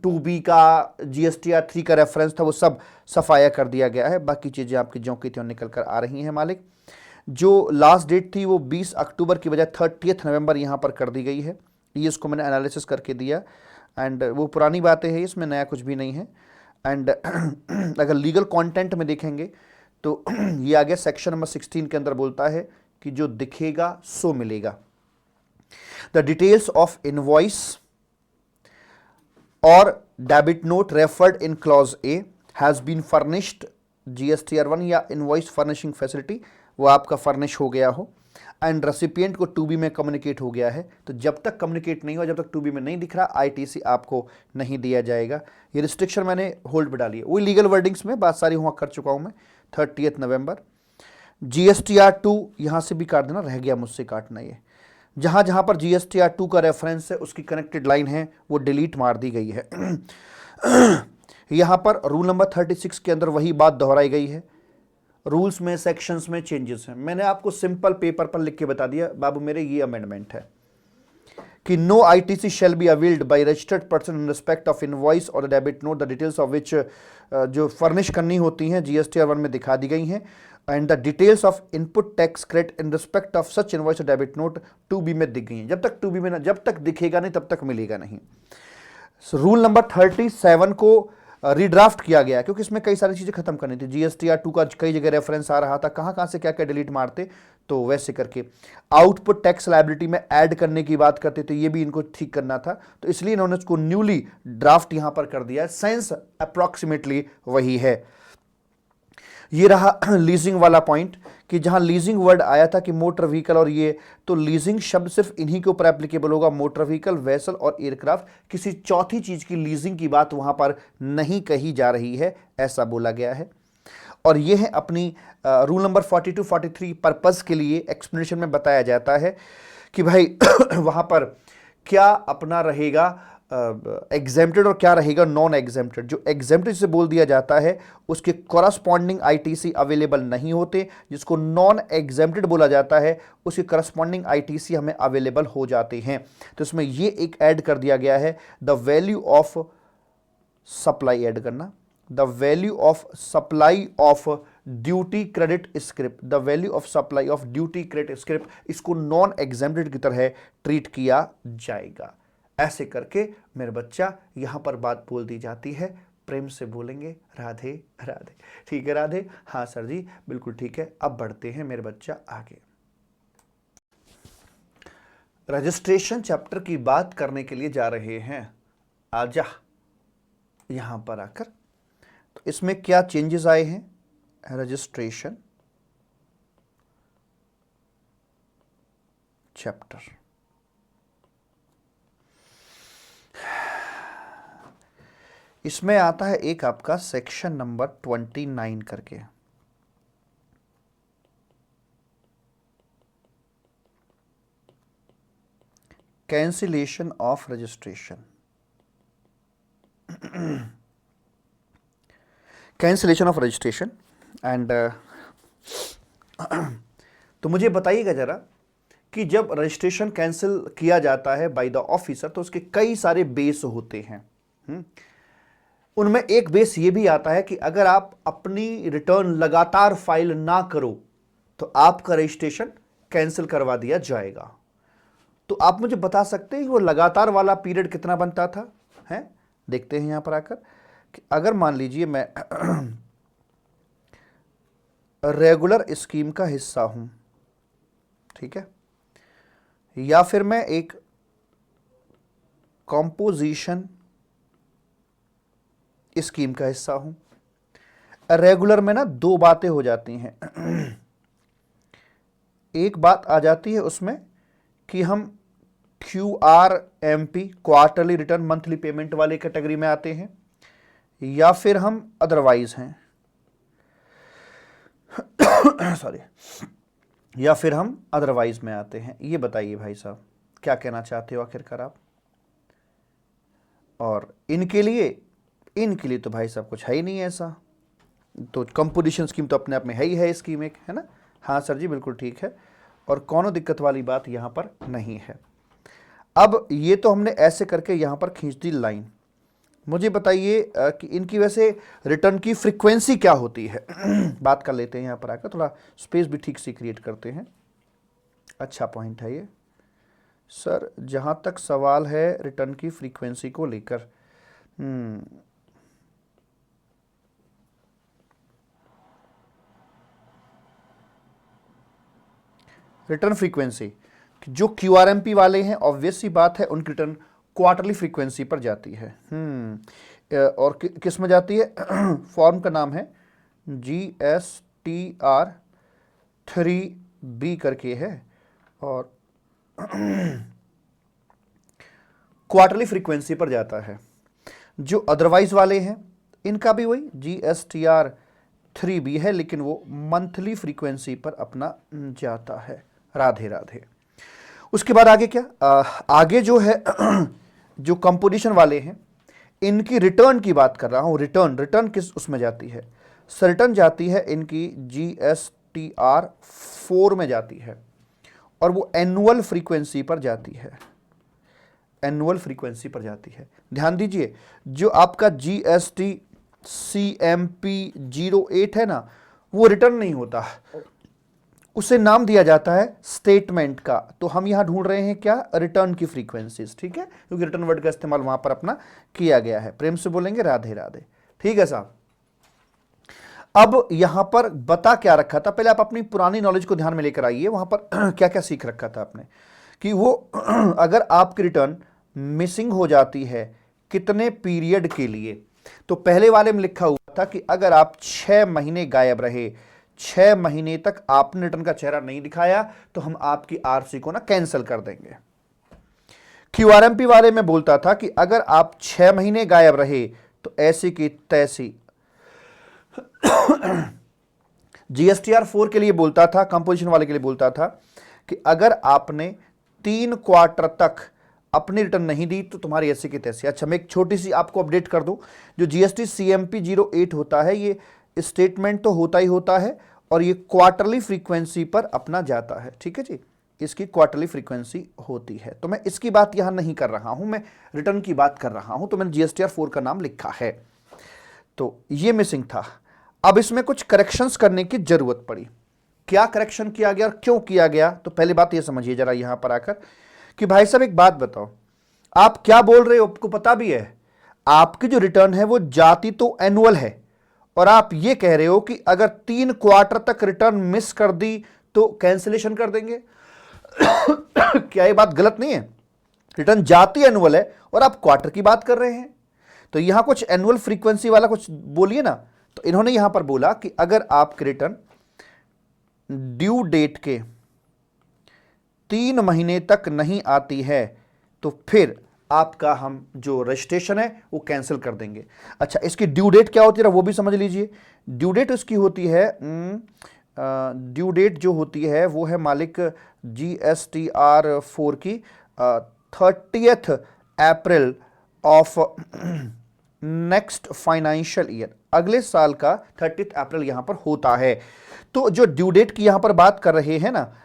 2B का GSTR 3 का रेफरेंस था वो सब सफाया कर दिया गया है। बाकी चीज़ें आपकी ज्यों की त्यों निकल कर आ रही हैं मालिक। जो लास्ट डेट थी वो 20 अक्टूबर की बजाय 30 नवंबर यहाँ पर कर दी गई है। ये इसको मैंने एनालिसिस करके दिया, एंड वो पुरानी बातें हैं, इसमें नया कुछ भी नहीं है। एंड अगर लीगल कंटेंट में देखेंगे तो ये आ गया सेक्शन नंबर 16 के अंदर बोलता है कि जो दिखेगा सो मिलेगा। The details of invoice और debit note referred in clause A has been furnished GSTR1 या इनवॉइस फर्निशिंग फैसिलिटी, वो आपका फर्निश हो गया हो, एंड रेसिपिएंट को टू बी में कम्युनिकेट हो गया है। तो जब तक कम्युनिकेट नहीं हुआ, जब तक टू बी में नहीं दिख रहा, ITC आपको नहीं दिया जाएगा। ये रिस्ट्रिक्शन मैंने होल्ड पे डाली है, वही लीगल वर्डिंग्स में बात सारी हुआ कर चुका हूं मैं। 30 नवंबर GSTR2 यहां से भी काट देना, रह गया मुझसे काटना। ये जहां जहां पर GSTR2 का रेफरेंस है, उसकी कनेक्टेड लाइन है, वो डिलीट मार दी गई है। यहां पर रूल नंबर 36 के अंदर वही बात दोहराई गई है। रूल्स में, सेक्शंस में चेंजेस हैं। मैंने आपको सिंपल पेपर पर लिख के बता दिया, बाबू मेरे ये अमेंडमेंट है कि no ITC shall be availed by registered person in respect of invoice और debit note the details of which, जो फर्निश करनी होती हैं GSTR1 में दिखा दी गई हैं, and the details of input tax credit in respect of such invoice और डेबिट नोट 2B में दिख गई हैं। जब तक 2B में ना, जब तक दिखेगा नहीं तब तक मिलेगा नहीं। रूल नंबर 37 को रीड्राफ्ट किया गया क्योंकि इसमें कई सारी चीज़ें खत्म करनी थी। GSTR2 का कई जगह रेफरेंस आ रहा था, कहाँ कहाँ से क्या क्या डिलीट मारते, तो वैसे करके आउटपुट टैक्स लायबिलिटी में ऐड करने की बात करते, तो ये भी इनको ठीक करना था, तो इसलिए इन्होंने उसको न्यूली ड्राफ्ट यहां पर कर दिया है। सेंस अप्रॉक्सीमेटली वही है। ये रहा लीजिंग वाला पॉइंट कि जहां लीजिंग वर्ड आया था कि मोटर व्हीकल और ये, तो लीजिंग शब्द सिर्फ इन्हीं के ऊपर एप्लीकेबल होगा, मोटर व्हीकल, वेसल और एयरक्राफ्ट। किसी चौथी चीज की लीजिंग की बात वहां पर नहीं कही जा रही है, ऐसा बोला गया है। और ये है अपनी रूल नंबर 42, 43 पर्पस के लिए एक्सप्लेनेशन में बताया जाता है कि भाई वहां पर क्या अपना रहेगा एग्जेम्प्टेड और क्या रहेगा नॉन एग्जेम्प्टेड। जो एग्जेम्प्टेड से बोल दिया जाता है उसके करस्पॉन्डिंग ITC अवेलेबल नहीं होते, जिसको नॉन एग्जेम्प्टेड बोला जाता है उसके करस्पॉन्डिंग ITC हमें अवेलेबल हो जाते हैं। तो इसमें ये एक ऐड कर दिया गया है, the value of supply add करना, the value of supply of duty credit script, the value of supply of duty credit script, इसको नॉन एग्जेम्प्टेड की तरह ट्रीट किया जाएगा। ऐसे करके मेरे बच्चा यहां पर बात बोल दी जाती है। प्रेम से बोलेंगे राधे राधे। ठीक है राधे? हाँ सर जी बिल्कुल ठीक है। अब बढ़ते हैं मेरे बच्चा आगे। रजिस्ट्रेशन चैप्टर की बात करने के लिए जा रहे हैं। आजा यहां पर आकर, तो इसमें क्या चेंजेस आए हैं? रजिस्ट्रेशन चैप्टर, इसमें आता है एक आपका सेक्शन नंबर 29 करके। Cancellation of registration, cancellation of registration and तो मुझे बताइएगा जरा कि जब रजिस्ट्रेशन कैंसिल किया जाता है बाय द ऑफिसर तो उसके कई सारे बेस होते हैं। उनमें एक बेस ये भी आता है कि अगर आप अपनी रिटर्न लगातार फाइल ना करो तो आपका रजिस्ट्रेशन कैंसिल करवा दिया जाएगा। तो आप मुझे बता सकते हैं कि वो लगातार वाला पीरियड कितना बनता था? हैं, देखते हैं यहां पर आकर कि अगर मान लीजिए मैं रेगुलर स्कीम का हिस्सा हूं, ठीक है, या फिर मैं एक कॉम्पोजिशन स्कीम का हिस्सा हूं। रेगुलर में ना दो बातें हो जाती हैं। एक बात आ जाती है उसमें कि हम QRMP quarterly return monthly payment वाले कैटेगरी में आते हैं, या फिर हम अदरवाइज हैं सॉरी, या फिर हम अदरवाइज में आते हैं। ये बताइए भाई साहब क्या कहना चाहते हो आखिरकार आप? और इनके लिए तो भाई साहब कुछ है ही नहीं ऐसा। तो कंपोजिशन स्कीम तो अपने आप में है स्कीम एक, है ना? हाँ सर जी बिल्कुल ठीक है, और कौनो दिक्कत वाली बात यहां पर नहीं है। अब ये तो हमने ऐसे करके यहां पर खींच दी लाइन। मुझे बताइए कि इनकी वैसे रिटर्न की फ्रीक्वेंसी क्या होती है? बात कर लेते हैं यहां पर आकर, थोड़ा स्पेस भी ठीक से क्रिएट करते हैं। अच्छा पॉइंट है ये सर। जहां तक सवाल है रिटर्न की फ्रीक्वेंसी को लेकर, रिटर्न फ्रीक्वेंसी जो QRMP वाले हैं ऑब्वियस सी बात है उनकी रिटर्न क्वार्टरली फ्रीक्वेंसी पर जाती है। और किस में जाती है? फॉर्म का नाम है GSTR3B करके है, और क्वार्टरली फ्रीक्वेंसी पर जाता है। जो अदरवाइज वाले हैं इनका भी वही GSTR3B है, लेकिन वो मंथली फ्रीक्वेंसी पर अपना जाता है। राधे राधे। उसके बाद आगे क्या? आगे जो है जो कंपोजिशन वाले हैं इनकी रिटर्न की बात कर रहा हूं। रिटर्न किस उसमें जाती है? रिटर्न जाती है इनकी GSTR4 में जाती है, और वो एनुअल फ्रीक्वेंसी पर जाती है। एनुअल फ्रीक्वेंसी पर जाती है। ध्यान दीजिए, जो आपका GST-CMP08 है ना, वो रिटर्न नहीं होता, उसे नाम दिया जाता है स्टेटमेंट का। तो हम यहां ढूंढ रहे हैं क्या? रिटर्न की फ्रीक्वेंसीज, ठीक है, क्योंकि रिटर्न वर्ड का इस्तेमाल वहां पर अपना किया गया है। प्रेम से बोलेंगे राधे राधे, ठीक है साहब। अब यहां पर बता क्या रखा था? पहले आप अपनी पुरानी नॉलेज को ध्यान में लेकर आइए। वहां पर क्या क्या सीख रखा था आपने कि वो अगर आपकी रिटर्न मिसिंग हो जाती है कितने पीरियड के लिए, तो पहले वाले में लिखा हुआ था कि अगर आप 6 महीने गायब रहे, 6 महीने तक आपने रिटर्न का चेहरा नहीं दिखाया, तो हम आपकी आरसी को ना कैंसिल कर देंगे। QRMP वाले में बोलता था कि अगर आप 6 महीने गायब रहे तो ऐसी की तैसी। GSTR4 के लिए बोलता था, कंपोजिशन वाले के लिए बोलता था कि अगर आपने 3 क्वार्टर तक अपनी रिटर्न नहीं दी तो तुम्हारी ऐसी की तैसी। अच्छा, मैं एक छोटी सी आपको अपडेट कर दूं, जो GST-CMP08 होता है ये स्टेटमेंट तो होता ही होता है, और ये क्वार्टरली फ्रीक्वेंसी पर अपना जाता है, ठीक है जी। इसकी क्वार्टरली फ्रीक्वेंसी होती है। तो मैं इसकी बात यहां नहीं कर रहा हूं, मैं रिटर्न की बात कर रहा हूं। तो मैंने GSTR4 का नाम लिखा है, तो ये मिसिंग था। अब इसमें कुछ करेक्शंस करने की जरूरत पड़ी। क्या करेक्शन किया गया और क्यों किया गया? तो पहली बात ये समझिए जरा यहां पर आकर कि भाई साहब एक बात बताओ, आप क्या बोल रहे हो? आपको पता भी है आपकी जो रिटर्न है वो जाती तो एनुअल है, और आप ये कह रहे हो कि अगर 3 क्वार्टर तक रिटर्न मिस कर दी तो कैंसिलेशन कर देंगे। क्या ये बात गलत नहीं है? रिटर्न जाती एनुअल है और आप क्वार्टर की बात कर रहे हैं, तो यहां कुछ एनुअल फ्रीक्वेंसी वाला कुछ बोलिए ना। तो इन्होंने यहां पर बोला कि अगर आपकी रिटर्न ड्यू डेट के 3 महीने तक नहीं आती है तो फिर आपका हम जो रजिस्ट्रेशन है वो कैंसिल कर देंगे। अच्छा, इसकी ड्यू डेट क्या होती है वो भी समझ लीजिए। ड्यू डेट इसकी होती है, ड्यू डेट जो होती है वो है मालिक GSTR4 की 30th April of next financial year. अगले साल का 30th अप्रैल यहां पर होता है। तो जो ड्यू डेट की यहां पर बात कर रहे हैं ना,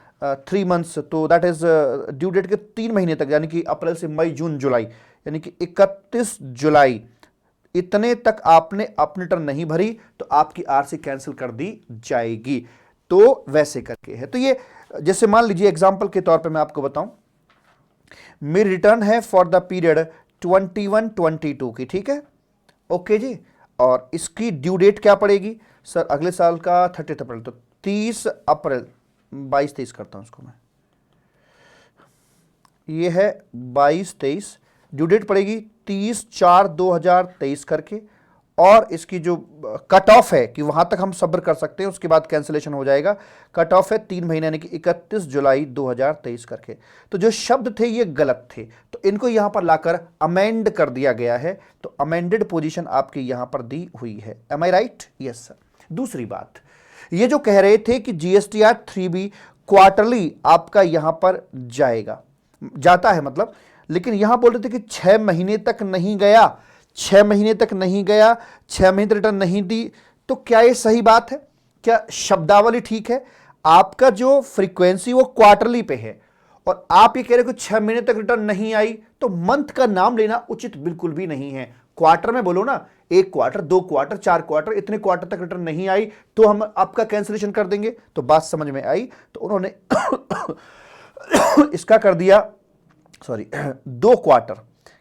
3 मंथ्स, तो दैट इज ड्यू डेट के 3 महीने तक, यानी कि अप्रैल से मई जून जुलाई, यानी कि 31 जुलाई इतने तक आपने अपनी रिटर्न नहीं भरी तो आपकी आरसी कैंसिल कर दी जाएगी। तो वैसे करके है। तो ये जैसे मान लीजिए एग्जांपल के तौर पे मैं आपको बताऊं, मेरी रिटर्न है फॉर द पीरियड 21-22 की, ठीक है, ओके जी। और इसकी ड्यू डेट क्या पड़ेगी सर? अगले साल का 30 अप्रैल, तो 30 अप्रैल 22-23 करता हूं इसको मैं, ये है 22-23, ड्यू डेट पड़ेगी 30/4/2023 करके। और इसकी जो कट ऑफ है कि वहां तक हम सब्र कर सकते हैं, उसके बाद कैंसिलेशन हो जाएगा। कट ऑफ है 3 महीने यानी कि 31 जुलाई 2023 करके। तो जो शब्द थे ये गलत थे, तो इनको यहां पर लाकर अमेंड कर दिया गया है। तो अमेंडेड पोजीशन आपकी यहां पर दी हुई है। एम आई राइट? Yes sir. दूसरी बात, ये जो कह रहे थे कि GSTR3B क्वार्टरली आपका यहां पर जाता है मतलब, लेकिन यहां बोल रहे थे कि 6 महीने तक नहीं गया, 6 महीने तक नहीं गया, 6 महीने तक रिटर्न नहीं दी। तो क्या ये सही बात है? क्या शब्दावली ठीक है? आपका जो फ्रीक्वेंसी वो क्वार्टरली पे है और आप ये कह रहे हो कि 6 महीने तक रिटर्न नहीं आई, तो मंथ का नाम लेना उचित बिल्कुल भी नहीं है। क्वार्टर में बोलो ना, 1 क्वार्टर, 2 क्वार्टर, 4 क्वार्टर, इतने क्वार्टर तक रिटर्न नहीं आई तो हम आपका कैंसिलेशन कर देंगे। तो बात समझ में आई। तो उन्होंने इसका कर दिया, सॉरी 2 क्वार्टर,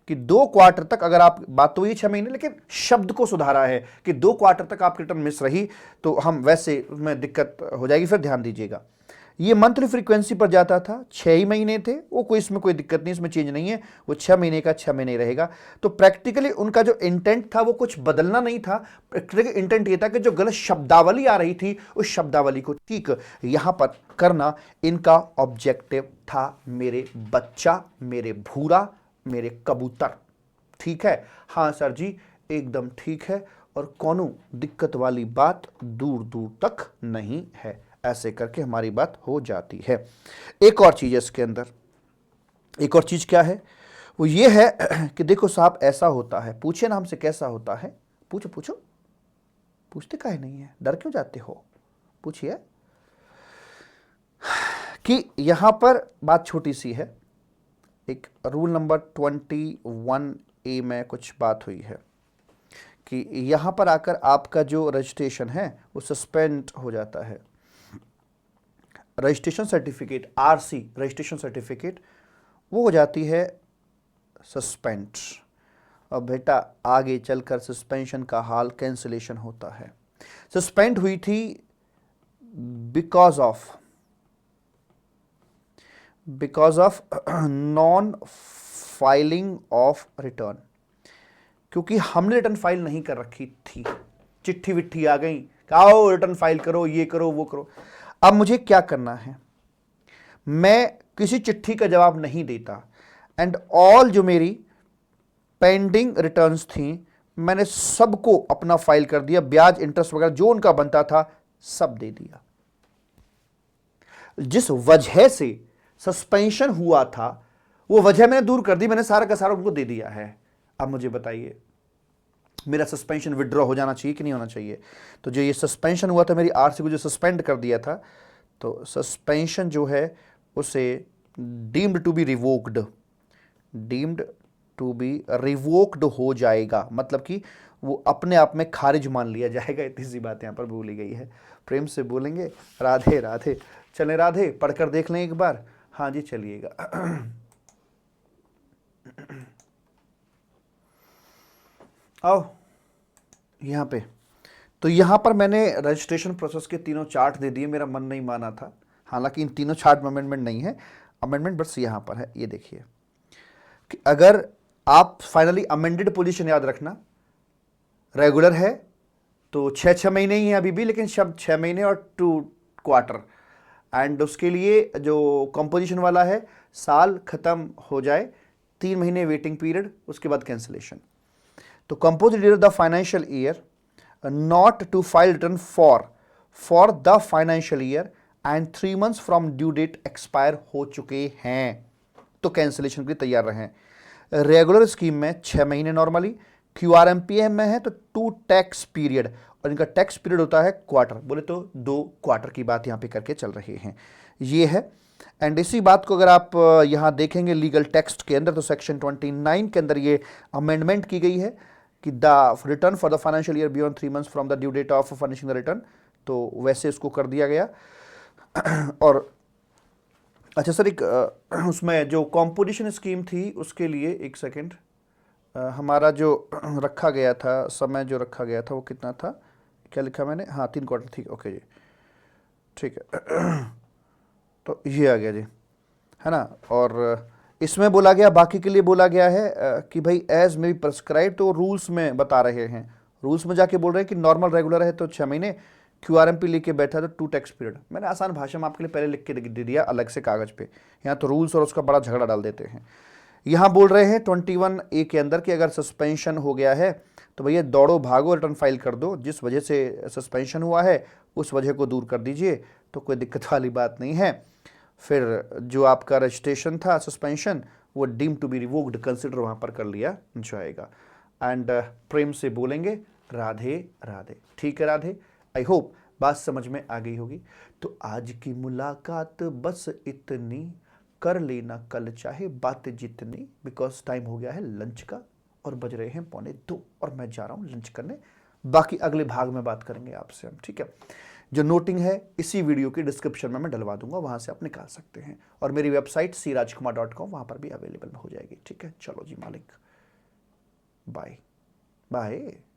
कि 2 क्वार्टर तक अगर आप, बात तो ये 6 महीने, लेकिन शब्द को सुधारा है कि 2 क्वार्टर तक आपकी रिटर्न मिस रही तो हम वैसे में दिक्कत हो जाएगी। फिर ध्यान दीजिएगा, ये मंथली फ्रीक्वेंसी पर जाता था, 6 ही महीने थे, वो कोई इसमें कोई दिक्कत नहीं, इसमें चेंज नहीं है, वो 6 महीने का 6 महीने रहेगा। तो प्रैक्टिकली उनका जो इंटेंट था वो कुछ बदलना नहीं था, प्रैक्टिकली इंटेंट ये था कि जो गलत शब्दावली आ रही थी उस शब्दावली को ठीक यहां पर करना इनका ऑब्जेक्टिव था। मेरे बच्चा, मेरे भूरा, मेरे कबूतर, ठीक है? हाँ सर जी, एकदम ठीक है, और कोनो दिक्कत वाली बात दूर दूर तक नहीं है। ऐसे करके हमारी बात हो जाती है। एक और चीज है इसके अंदर, एक और चीज क्या है, वो ये है कि देखो साहब ऐसा होता है, पूछे ना हमसे कैसा होता है, पूछो पूछो, पूछते काहे नहीं है, डर क्यों जाते हो, पूछिए। कि यहां पर बात छोटी सी है, एक रूल नंबर 21A में कुछ बात हुई है कि यहां पर आकर आपका जो रजिस्ट्रेशन है वो सस्पेंड हो जाता है। Registration certificate, RC registration certificate, वो हो जाती है सस्पेंड। और बेटा आगे चलकर सस्पेंशन का हाल कैंसिलेशन होता है। सस्पेंड हुई थी because of non filing of return, क्योंकि हमने रिटर्न फाइल नहीं कर रखी थी, चिट्ठी विट्ठी आ गई, कहो रिटर्न फाइल करो, ये करो वो करो। अब मुझे क्या करना है, मैं किसी चिट्ठी का जवाब नहीं देता, एंड ऑल जो मेरी पेंडिंग रिटर्न्स थी मैंने सबको अपना फाइल कर दिया, ब्याज इंटरेस्ट वगैरह जो उनका बनता था सब दे दिया। जिस वजह से सस्पेंशन हुआ था वो वजह मैंने दूर कर दी, मैंने सारा का सारा उनको दे दिया है। अब मुझे बताइए मेरा सस्पेंशन विड्रॉ हो जाना चाहिए कि नहीं होना चाहिए? तो जो ये सस्पेंशन हुआ था, मेरी आरसी को जो सस्पेंड कर दिया था, तो सस्पेंशन जो है उसे डीम्ड टू बी रिवोक्ड हो जाएगा, मतलब कि वो अपने आप में खारिज मान लिया जाएगा। इतनी सी बात यहां पर बोली गई है। प्रेम से बोलेंगे राधे राधे। चले राधे, पढ़कर देख लें एक बार। हाँ जी चलिएगा। आओ यहाँ पे, तो यहाँ पर मैंने रजिस्ट्रेशन प्रोसेस के तीनों चार्ट दे दिए, मेरा मन नहीं माना था, हालांकि इन तीनों चार्ट में अमेंडमेंट नहीं है, अमेंडमेंट बस यहाँ पर है। ये देखिए कि अगर आप फाइनली अमेंडेड पोजीशन याद रखना, रेगुलर है तो 6 महीने ही है अभी भी, लेकिन शब्द 6 महीने और 2 क्वार्टर, एंड उसके लिए जो कंपोजिशन वाला है साल खत्म हो जाए, 3 महीने वेटिंग पीरियड, उसके बाद कैंसिलेशन। तो compose during the financial year not to file return for the financial year and 3 months from due date expire हो चुके हैं, तो कैंसिलेशन के लिए तैयार रहें। रेगुलर स्कीम में 6 महीने नॉर्मली, QRMPM में है तो 2 टैक्स पीरियड, और इनका टैक्स पीरियड होता है क्वार्टर, बोले तो 2 क्वार्टर की बात यहां पे करके चल रहे हैं। ये है, एंड इसी बात को अगर आप यहां देखेंगे लीगल टेक्स्ट के अंदर, तो सेक्शन 29 के अंदर ये अमेंडमेंट की गई है कि the return for the financial year beyond 3 months from the due date of furnishing the return, तो वैसे इसको कर दिया गया। और अच्छा सर, एक उसमें जो कॉम्पोजिशन स्कीम थी उसके लिए एक सेकेंड, हमारा जो रखा गया था, समय जो रखा गया था वो कितना था, क्या लिखा मैंने, हाँ 3 क्वार्टर थी, ओके जी ठीक है। तो ये आ गया जी, है ना। और इसमें बोला गया, बाकी के लिए बोला गया है कि भाई एज में भी प्रेस्क्राइब, तो रूल्स में बता रहे हैं, रूल्स में जाके बोल रहे हैं कि नॉर्मल रेगुलर है तो 6 महीने, QRMP लेके बैठा तो 2 टैक्स पीरियड। मैंने आसान भाषा में आपके लिए पहले लिख के दे दिया अलग से कागज पे, यहाँ तो रूल्स और उसका बड़ा झगड़ा डाल देते हैं। यहाँ बोल रहे हैं 21A के अंदर कि अगर सस्पेंशन हो गया है तो भैया दौड़ो भागो रिटर्न फाइल कर दो, जिस वजह से सस्पेंशन हुआ है उस वजह को दूर कर दीजिए, तो कोई दिक्कत वाली बात नहीं है। फिर जो आपका रजिस्ट्रेशन था सस्पेंशन, वो deem to be revoked consider वहाँ पर कर लिया जाएगा। एंड प्रेम से बोलेंगे राधे राधे। ठीक है राधे, आई होप बात समझ में आ गई होगी। तो आज की मुलाकात बस इतनी, कर लेना कल चाहे बात जितनी, बिकॉज टाइम हो गया है लंच का और बज रहे हैं 1:45 और मैं जा रहा हूँ लंच करने। बाकी अगले भाग में बात करेंगे आपसे हम, ठीक है। जो नोटिंग है इसी वीडियो की डिस्क्रिप्शन में मैं डलवा दूंगा, वहां से आप निकाल सकते हैं, और मेरी वेबसाइट crajkumar.com वहां पर भी अवेलेबल हो जाएगी, ठीक है। चलो जी मालिक, बाय बाय।